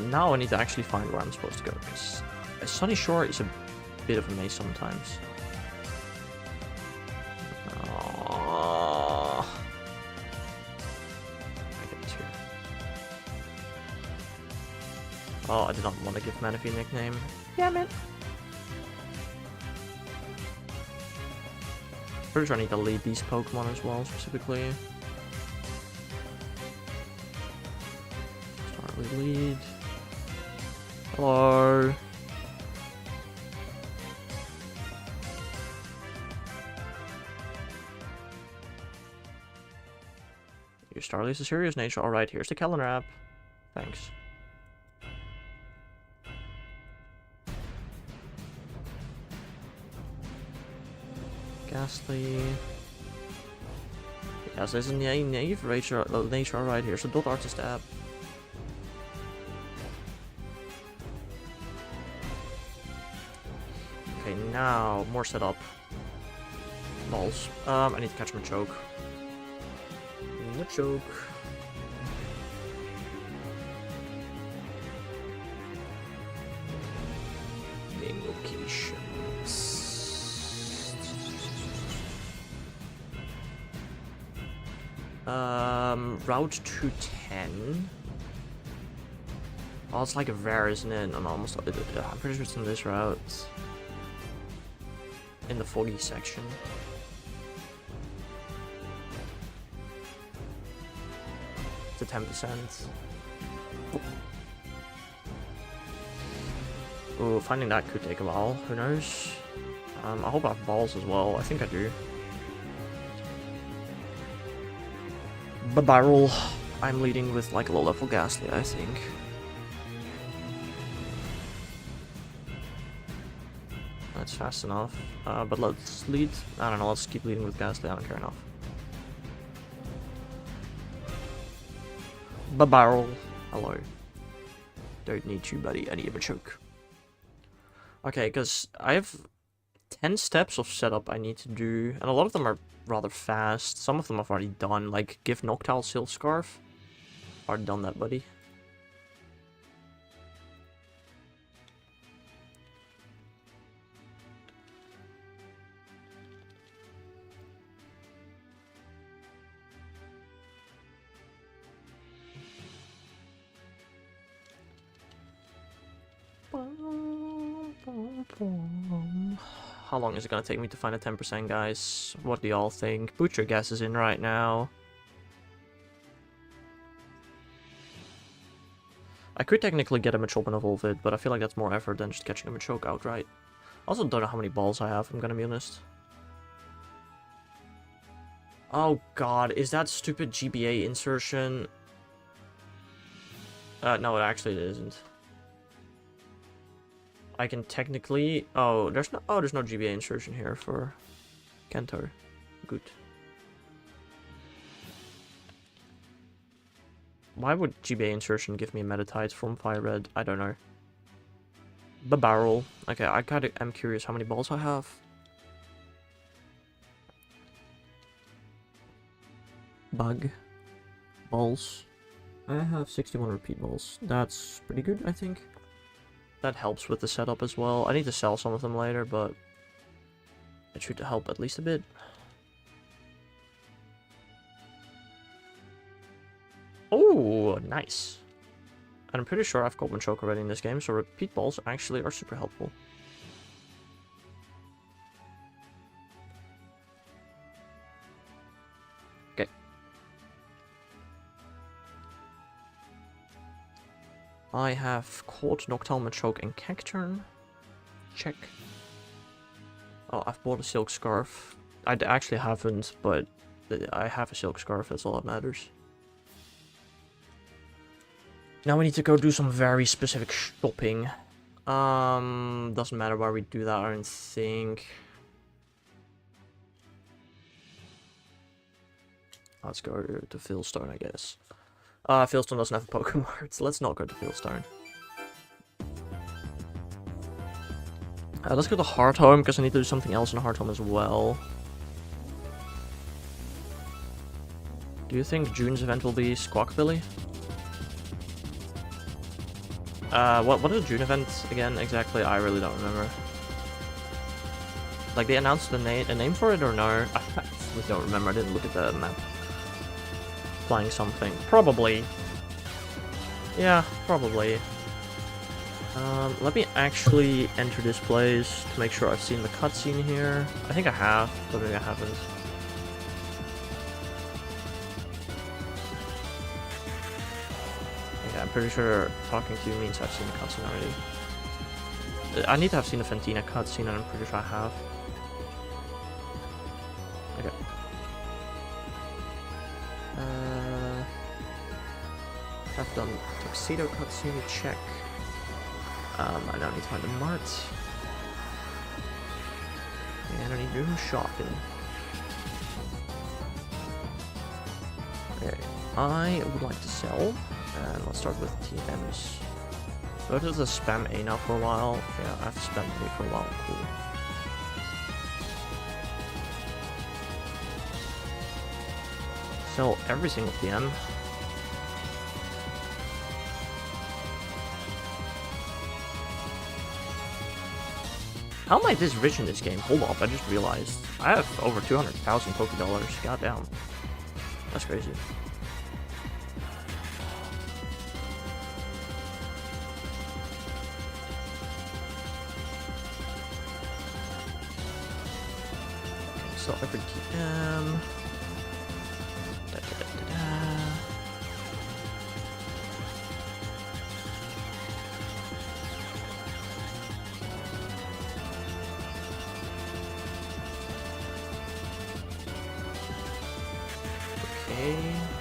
Now I need to actually find where I'm supposed to go, because Sunny Shore is a bit of a maze sometimes. Oh, I did not want to give Manaphy a nickname. Yeah, man. Pretty sure I need to lead these Pokemon as well, specifically. Start with lead. Hello. Your Starly's a serious nature. Alright, here's the calendar app. Thanks. Ghastly. Yes, there's a naive nature right here. So dot artist app. Okay, now more setup. Balls. I need to catch Machoke. Machoke. Name locations. Route 210. Oh, it's like a rare, isn't it? I'm almost. I'm pretty sure it's in this route. In the foggy section. It's a 10%. Ooh, finding that could take a while. Who knows? I hope I have balls as well. I think I do. Barrel. I'm leading with like a low level Ghastly, I think. That's fast enough. But let's lead. I don't know, let's keep leading with Ghastly. I don't care enough. Barrel. Hello. Don't need you, buddy. I need a Machoke. Okay, because I have 10 steps of setup I need to do, and a lot of them are rather fast. Some of them I've already done, like give Noctowl Silk Scarf. Already done that, buddy. How long is it gonna take me to find a 10%, guys? What do y'all think? Put your guesses in right now. I could technically get a Machoke and evolve it, but I feel like that's more effort than just catching a Machoke outright. I also don't know how many balls I have, I'm gonna be honest. Oh god, is that stupid GBA insertion? No, it actually isn't. I can technically... Oh, there's no GBA insertion here for Kanto. Good. Why would GBA insertion give me a Metatite from Fire Red? I don't know. Barrel. Okay, I am curious how many balls I have. Bug. Balls. I have 61 repeat balls. That's pretty good, I think. That helps with the setup as well. I need to sell some of them later, but it should help at least a bit. Oh, nice. And I'm pretty sure I've got Machoke already in this game, so repeat balls actually are super helpful. Okay. I have caught Noctowl, Machoke, and Cacturn. Check. Oh, I've bought a Silk Scarf. I actually haven't, but I have a Silk Scarf, that's all that matters. Now we need to go do some very specific shopping. Doesn't matter where we do that, I don't think. Let's go to Philstone, I guess. Fieldstone doesn't have a Pokemon. So let's not go to Fieldstone. Let's go to Hearthome, because I need to do something else in Hearthome as well. Do you think June's event will be Squawkabilly? What is the June event again exactly? I really don't remember. Like, they announced a name for it or no? I really don't remember. I didn't look at the map. Flying something. Probably. Yeah, probably. Let me actually enter this place to make sure I've seen the cutscene here. I think I have, but maybe I haven't. Yeah, I'm pretty sure talking to you means I've seen the cutscene already. I need to have seen the Fantina cutscene, and I'm pretty sure I have. Okay. I've done Tuxedo cutscene, check. I now need to find a mart. And I need to do shopping. Okay, I would like to sell. And let's start with TMs. Go to the spam A now for a while. Yeah, I've spammed A for a while. Cool. Sell every single TM. How am I this rich in this game? Hold up, I just realized. I have over 200,000 Pokédollars. Goddamn. That's crazy. Okay, so every TM.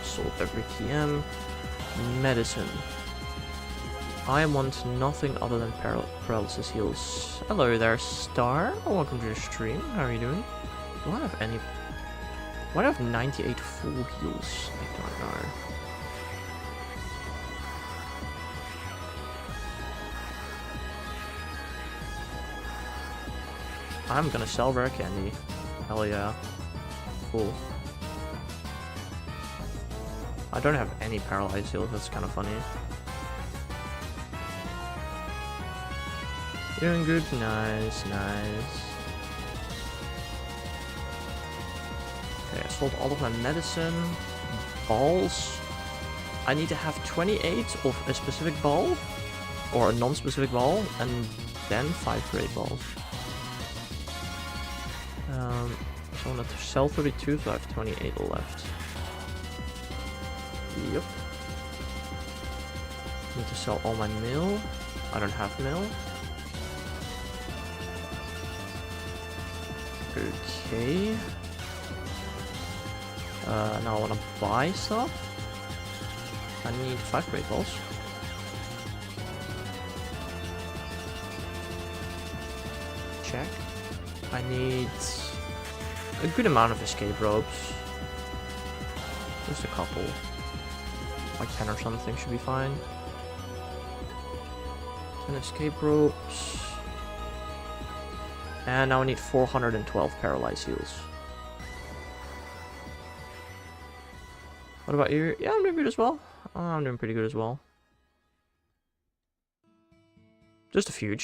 Sold every TM. Medicine. I want nothing other than paralysis heals. Hello there, Star. Welcome to the stream. How are you doing? Do I have any... Why do I have 98 full heals? I don't know. I'm gonna sell rare candy. Hell yeah. Cool. I don't have any paralyzed heals, that's kind of funny. Doing good, nice, nice. Okay, I sold all of my medicine. Balls. I need to have 28 of a specific ball, or a non-specific ball, and then 5 great balls. So I want to sell 32, so I have 28 left. Yep. Need to sell all my mill. I don't have mill. Okay. Now I want to buy stuff. I need 5 great balls. Check. I need a good amount of escape ropes. Just a couple. Like 10 or something should be fine. 10 escape ropes. And now I need 412 paralyzed heals. What about you? Yeah, I'm doing good as well. I'm doing pretty good as well. Just a few,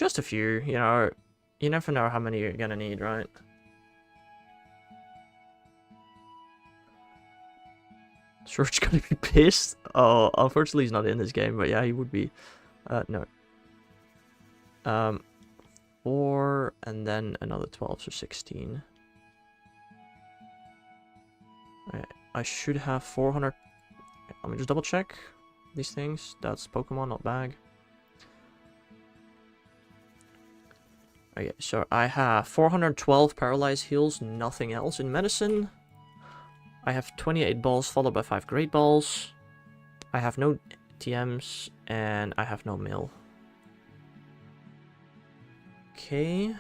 you know. You never know how many you're gonna need, right? Surge's gonna be pissed. Oh, unfortunately he's not in this game, but yeah, he would be. No. 4, and then another 12, so 16. Alright, I should have 400. Let me just double check these things. That's Pokemon, not bag. Okay, so I have 412 paralyzed heals, nothing else in medicine. I have 28 balls followed by 5 great balls. I have no TMs and I have no mill. Okay.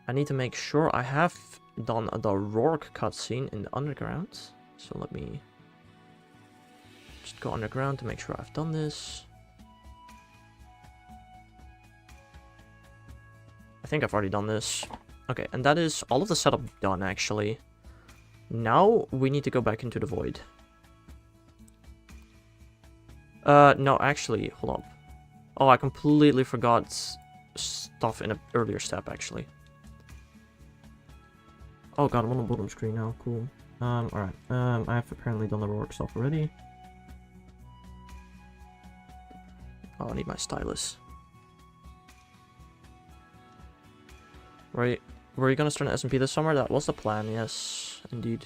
I need to make sure I have done the Rourke cutscene in the underground. So let me just go underground to make sure I've done this. I think I've already done this. Okay, and that is all of the setup done, actually. Now we need to go back into the void. No, actually, hold up. Oh, I completely forgot stuff in an earlier step, actually. Oh god, I'm on the bottom screen now, cool. Alright, I've apparently done the rogue stuff already. Oh, I need my stylus. Right, were you gonna start an SMP this summer? That was the plan, yes, indeed.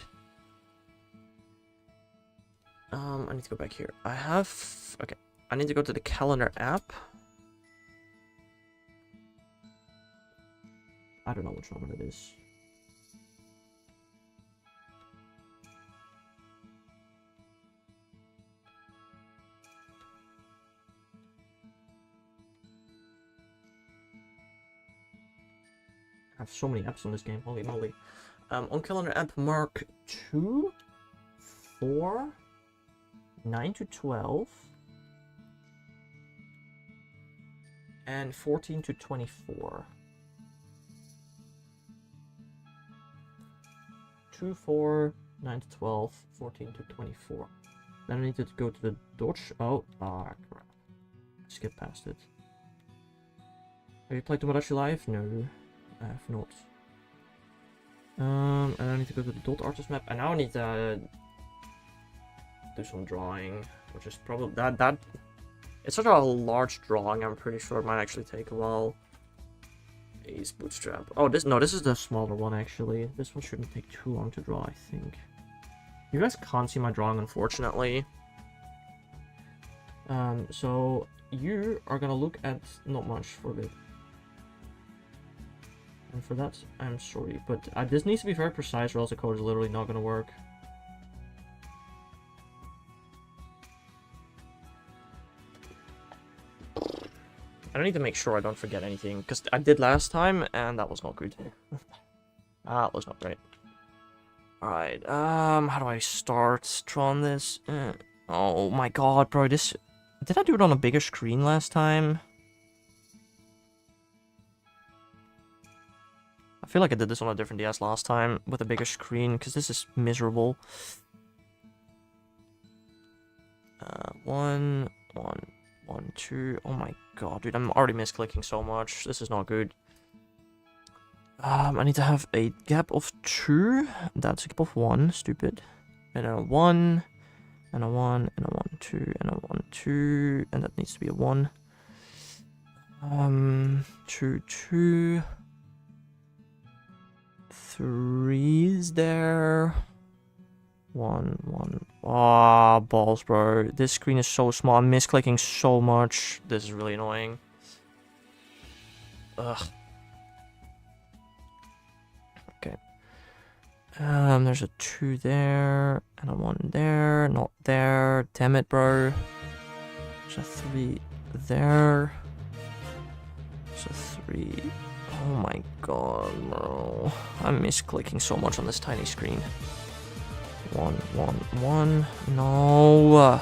I need to go back here. Okay, I need to go to the calendar app. I don't know which one it is. I have so many apps on this game, holy moly. On calendar app, mark 2, 4, 9 to 12, and 14 to 24. 2, 4, 9 to 12, 14 to 24. Then I need to go to the dodge. Oh, crap. I skipped past it. Have you played Tomodachi Live? No, I have not. And I need to go to the dot artist map, and now I need to do some drawing, which is probably that it's such a large drawing. I'm pretty sure it might actually take a while. Ace bootstrap. Oh, this is the smaller one actually. This one shouldn't take too long to draw, I think. You guys can't see my drawing, unfortunately. So you are gonna look at not much for a bit. And for that, I'm sorry, but this needs to be very precise, or else the code is literally not gonna work. I need to make sure I don't forget anything, because I did last time, and that was not good. That was not great. Alright, how do I start drawing this? Oh my god, bro, this... Did I do it on a bigger screen last time? I feel like I did this on a different DS last time, with a bigger screen, because this is miserable. 1, 2, oh my god, dude, I'm already misclicking so much. This is not good. I need to have a gap of 2. That's a gap of 1, stupid. And a 1, and a 1, and a 1, 2, and a 1, 2, and that needs to be a 1. 2, 2. 3's there. 1, 1. Ah, balls, bro. This screen is so small. I'm misclicking so much. This is really annoying. Ugh. Okay. There's a 2 there, and a 1 there. Not there. Damn it, bro. There's a 3 there. There's a 3. Oh my god, bro. I'm misclicking so much on this tiny screen. 1, 1, 1. No.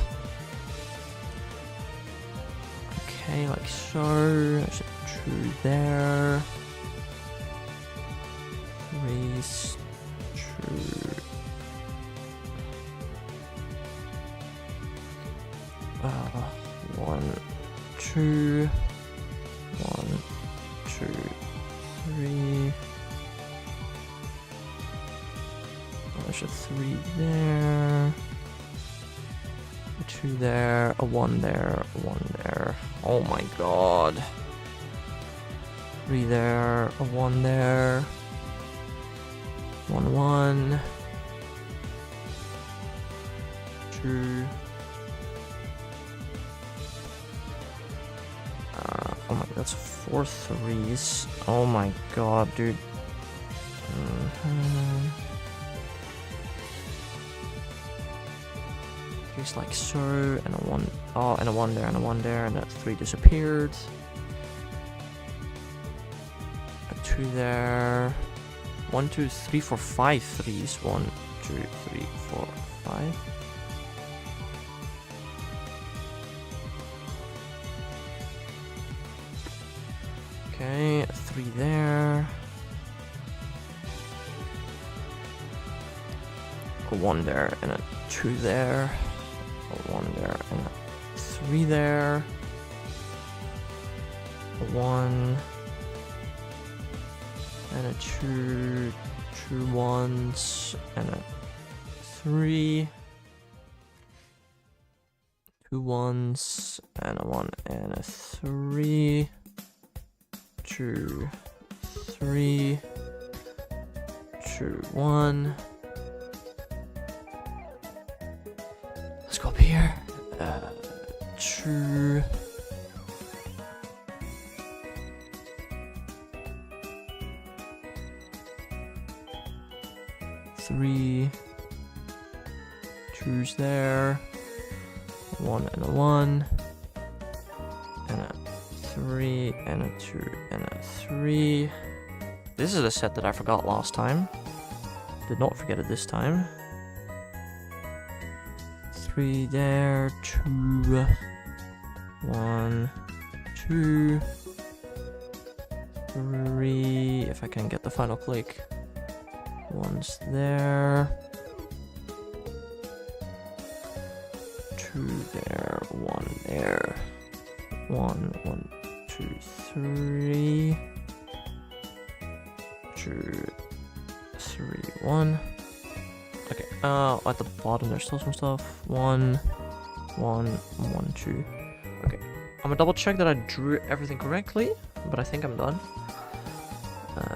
Okay, like so. There's a 2 there. 3's 2. 1, 2. 1, 2, 3. There's a 3 there, a 2 there, a 1 there, a 1 there. Oh my god. 3 there, a 1 there, 1, 1, 2. Oh my, that's 4 3's. Oh my god, dude. Just like so, and a 1, oh, and a 1 there, and a 1 there, and that 3 disappeared. A 2 there. 1, 2, 3, 4, 5 3's. 1, 2, 3, 4, 5. Okay, 3 there. A 1 there and a 2 there. A 1 there and a 3 there. A 1 and a 2, 2 1s and a 3. 2 1s and a 1 and a 3. 2, 3, 2, 1. Let's go up here. 2. 3. 2's there. 1 and a 1. And a 3 and a 2 and a 3. This is a set that I forgot last time. Did not forget it this time. 3 there, 2, 1, 2, 3. If I can get the final click. 1's there. 2 there, 1 there. 1, 1, 2, 3. 2, 3, 1. Okay, at the bottom there's still some stuff. 1, 1, 1, 2. Okay, I'm gonna double check that I drew everything correctly, but I think I'm done.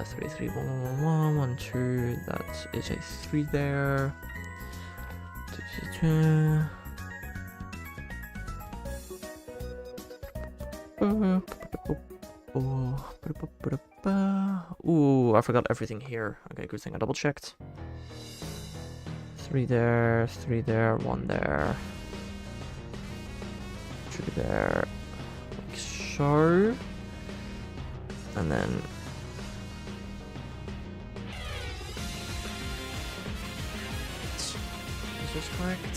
3, 3, 1, 1, 1, 1, 2. That is a 3 there. 2, 2, 2. Ooh, I forgot everything here. Okay, good thing I double checked. 3 there, 3 there, 1 there. 2 there. Like so. And then is this correct?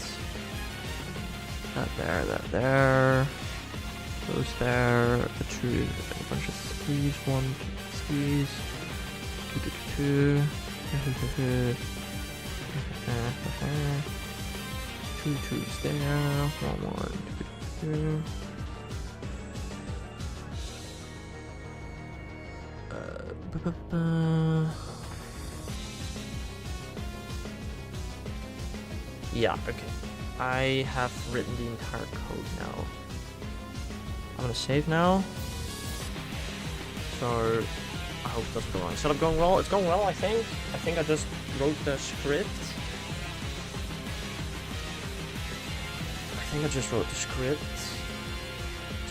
That there. Those there. A 2, a bunch of 3s, 1, 3s. 2, 2, 2. 2, 2's there. 1, 1, 2, 2. Yeah, okay. I have written the entire code now. I'm gonna save now. So I hope that's going on. Setup going well. It's going well, I think. I think I just wrote the script.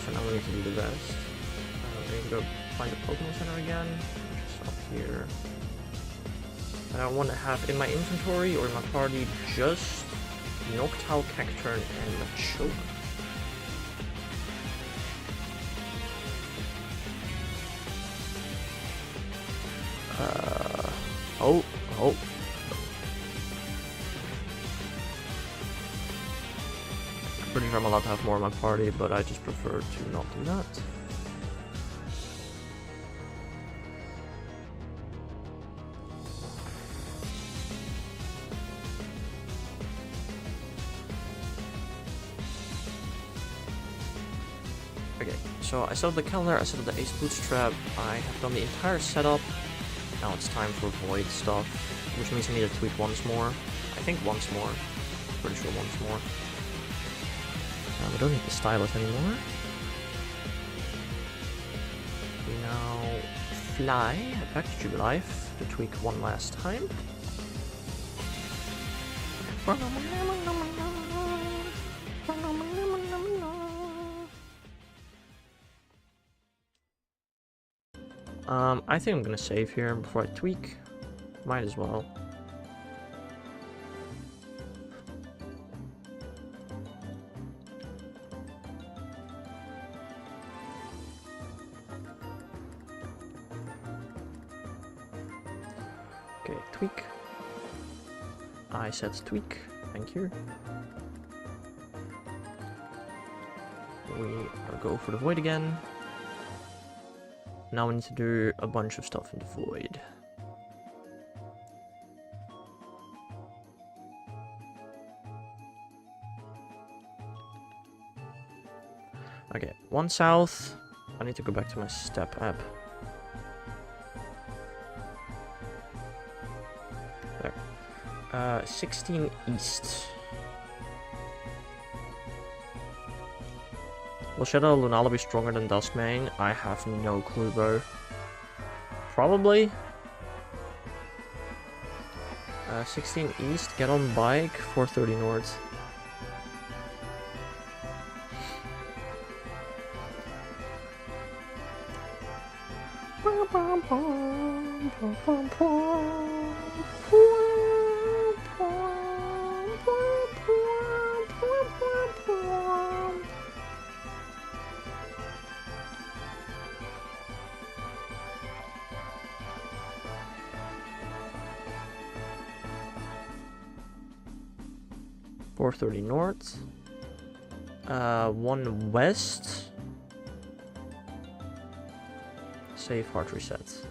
So now we need to do the rest. We need to go find the Pokemon Center again, which is up here. And I want to have in my inventory or in my party just Noctowl, Cacturn, and Machoke. Oh. Pretty sure I'm allowed to have more in my party, but I just prefer to not do that. Okay, so I set up the calendar, I set up the Ace Bootstrap, I have done the entire setup. Now it's time for Void stuff, which means I need to tweak once more. I think once more. Pretty sure once more. We don't need the stylus anymore. We now fly back to Jubilife to tweak one last time. I think I'm gonna save here before I tweak. Might as well. Okay, tweak. I said tweak. Thank you. We go for the void again. Now we need to do a bunch of stuff in the void. Okay, 1 south. I need to go back to my step app. There. 16 east. Will Shadow Lunala be stronger than Duskmane? I have no clue, bro. Probably. 16 east, get on bike, 430 north. .430 north. 1 west. Save hard reset.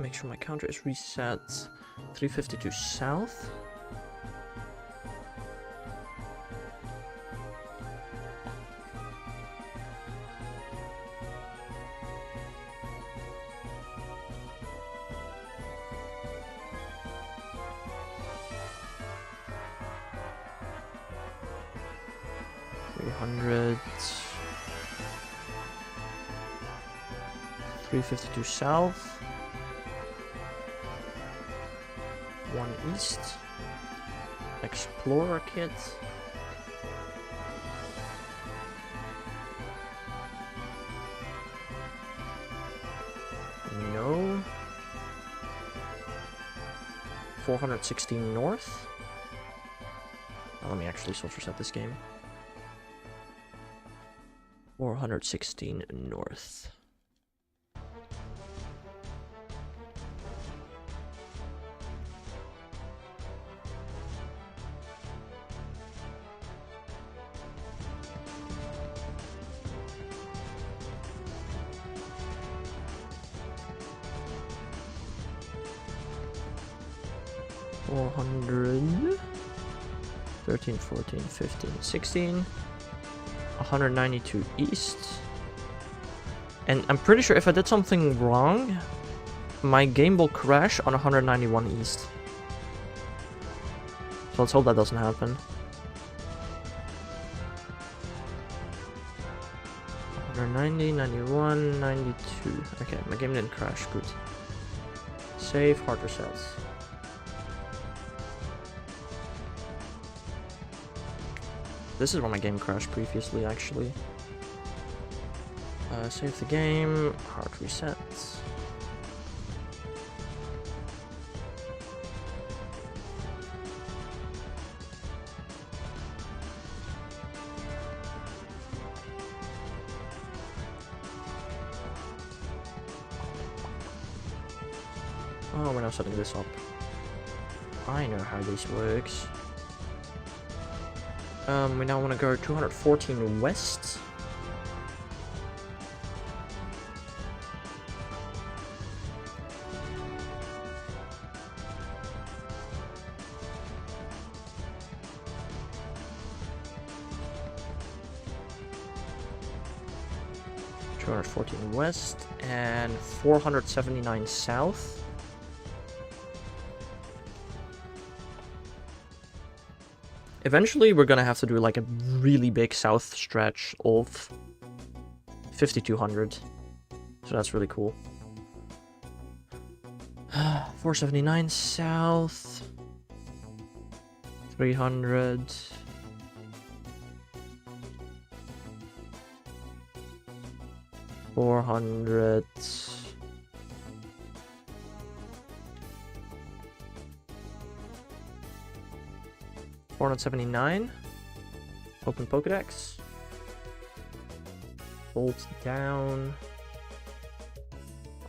Make sure my counter is reset. 352 south. .352 south. 1 east. Explorer kit. No. 416 north. Let me actually source reset this game. 416 north. $400, 13, 14, 15, 16, 192 east. And I'm pretty sure if I did something wrong, my game will crash on 191 east. So let's hope that doesn't happen. 190, 91, 92. Okay, my game didn't crash, good. Save, hard resets. This is where my game crashed previously, actually. Save the game, hard reset. Oh, we're now setting this up. I know how this works. We now want to go 214 west. West and 479 south. Eventually we're gonna have to do like a really big south stretch of 5200, so that's really cool. 479 south. 300. 400. 479. Open Pokedex. Hold down.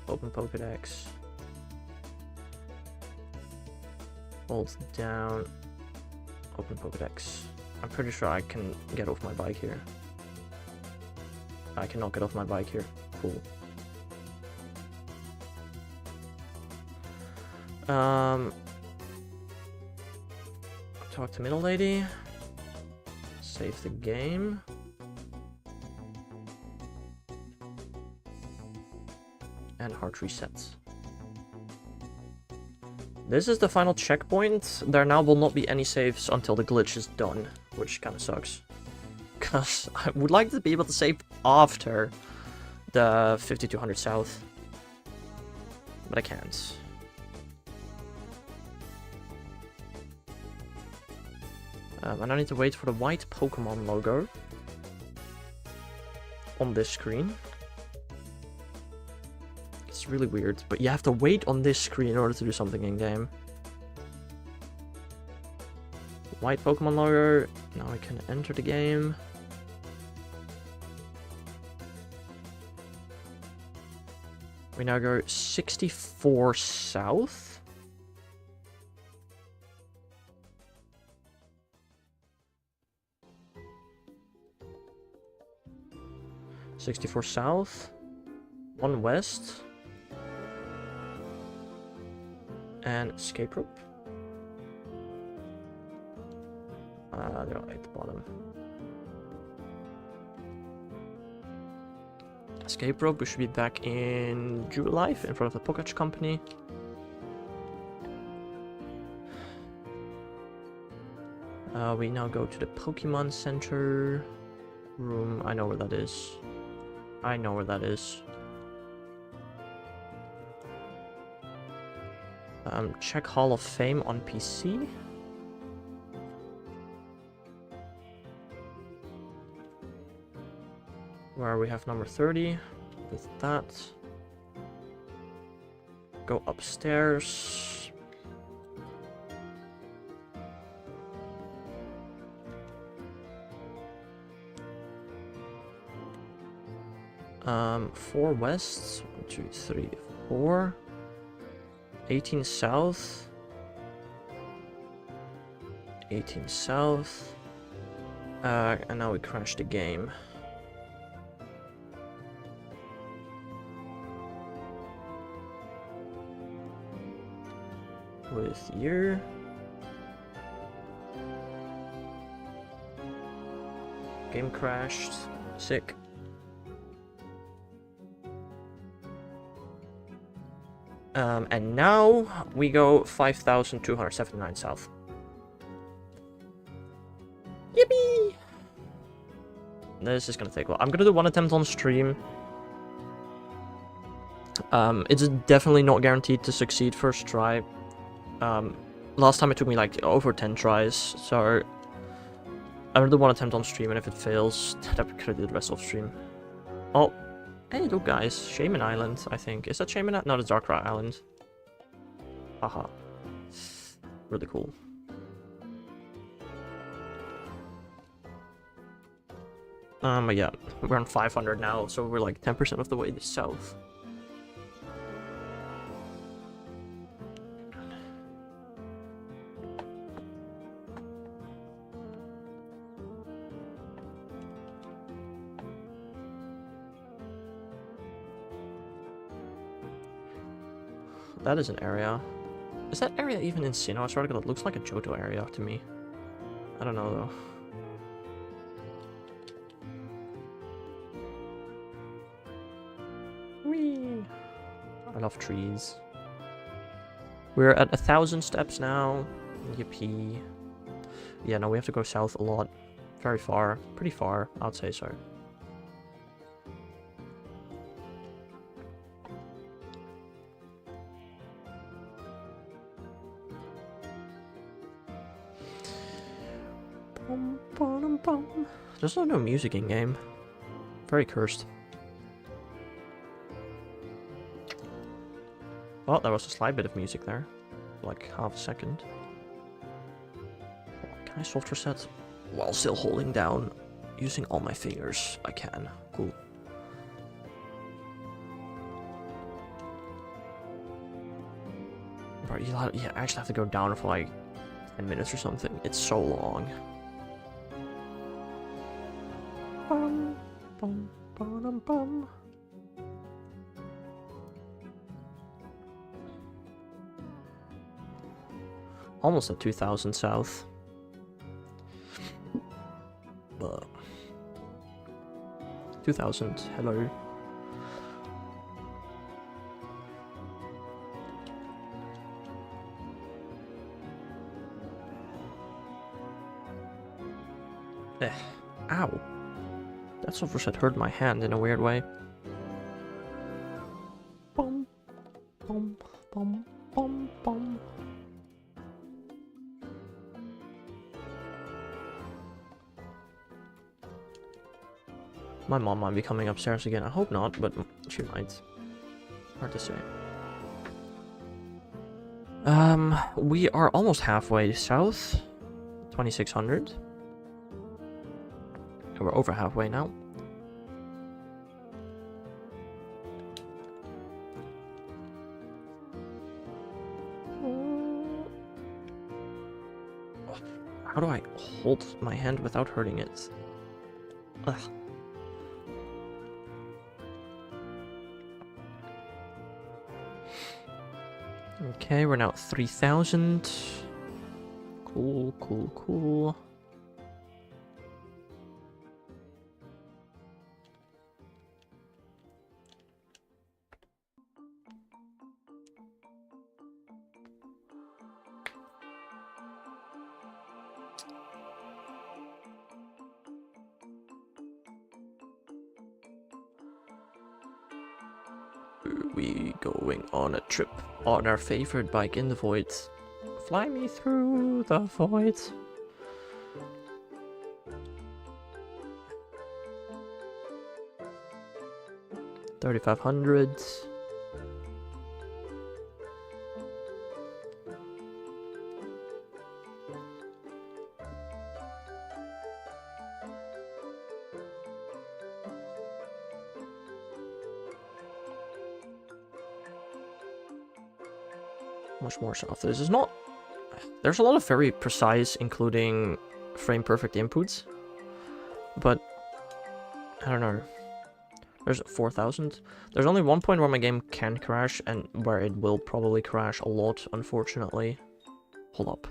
Open Pokedex. Hold down. Open Pokedex. I'm pretty sure I can get off my bike here. I cannot get off my bike here. Cool. Talk to middle lady. Save the game. And heart resets. This is the final checkpoint. There now will not be any saves until the glitch is done, which kind of sucks. Because I would like to be able to save after the 5200 south. But I can't. And I need to wait for the white Pokemon logo on this screen. It's really weird, but you have to wait on this screen in order to do something in game. White Pokemon logo. Now we can enter the game. We now go 64 south. .64 south, 1 west, and escape rope. They're at the bottom. Escape rope, we should be back in July in front of the Poketch company. We now go to the Pokemon Center room. I know where that is. I know where that is. Check Hall of Fame on PC. Where we have number 30 with that. Go upstairs. Four west, 1, 2, 3, 4. 18 south. 18 south. And now we crash the game. With year. Game crashed. Sick. And now we go 5,279 south. Yippee! This is gonna take a while. I'm gonna do one attempt on stream. It's definitely not guaranteed to succeed first try. Last time it took me like over 10 tries, so I'm gonna do one attempt on stream, and if it fails, then I'm gonna do the rest of stream. Oh. Hey, look guys, Shaman Island, I think. Is that Shaman Island? No, that's Darkrai Island. Haha. Really cool. But yeah, we're on 500 now, so we're like 10% of the way south. That is an area. Is that area even in Sinnoh? I swear to God, it looks like a Johto area to me. I don't know though. Whee! I love trees. We're at 1,000 steps now. Yippee. Yeah, no, we have to go south a lot. Very far. Pretty far, I'd say so. There's no music in game. Very cursed. Oh, there was a slight bit of music there. Like half a second. Can I soft reset? While still holding down, using all my fingers. I can. Cool. Bro, you actually have to go down for like 10 minutes or something. It's so long. Bum, bum, bum, bum. Almost at 2000 south. 2000, hello. Ow. That soft reset hurt my hand in a weird way. Bum, bum, bum, bum, bum. My mom might be coming upstairs again. I hope not, but she might. Hard to say. We are almost halfway south. 2600. We're over halfway now. How do I hold my hand without hurting it? Ugh. Okay, we're now at 3000. Cool, cool, cool. We going on a trip on our favorite bike in the void. Fly me through the void. $3,500. Much more south. This is not. There's a lot of very precise, including frame perfect inputs, but I don't know. There's 4000. There's only one point where my game can crash and where it will probably crash a lot, unfortunately. Hold up.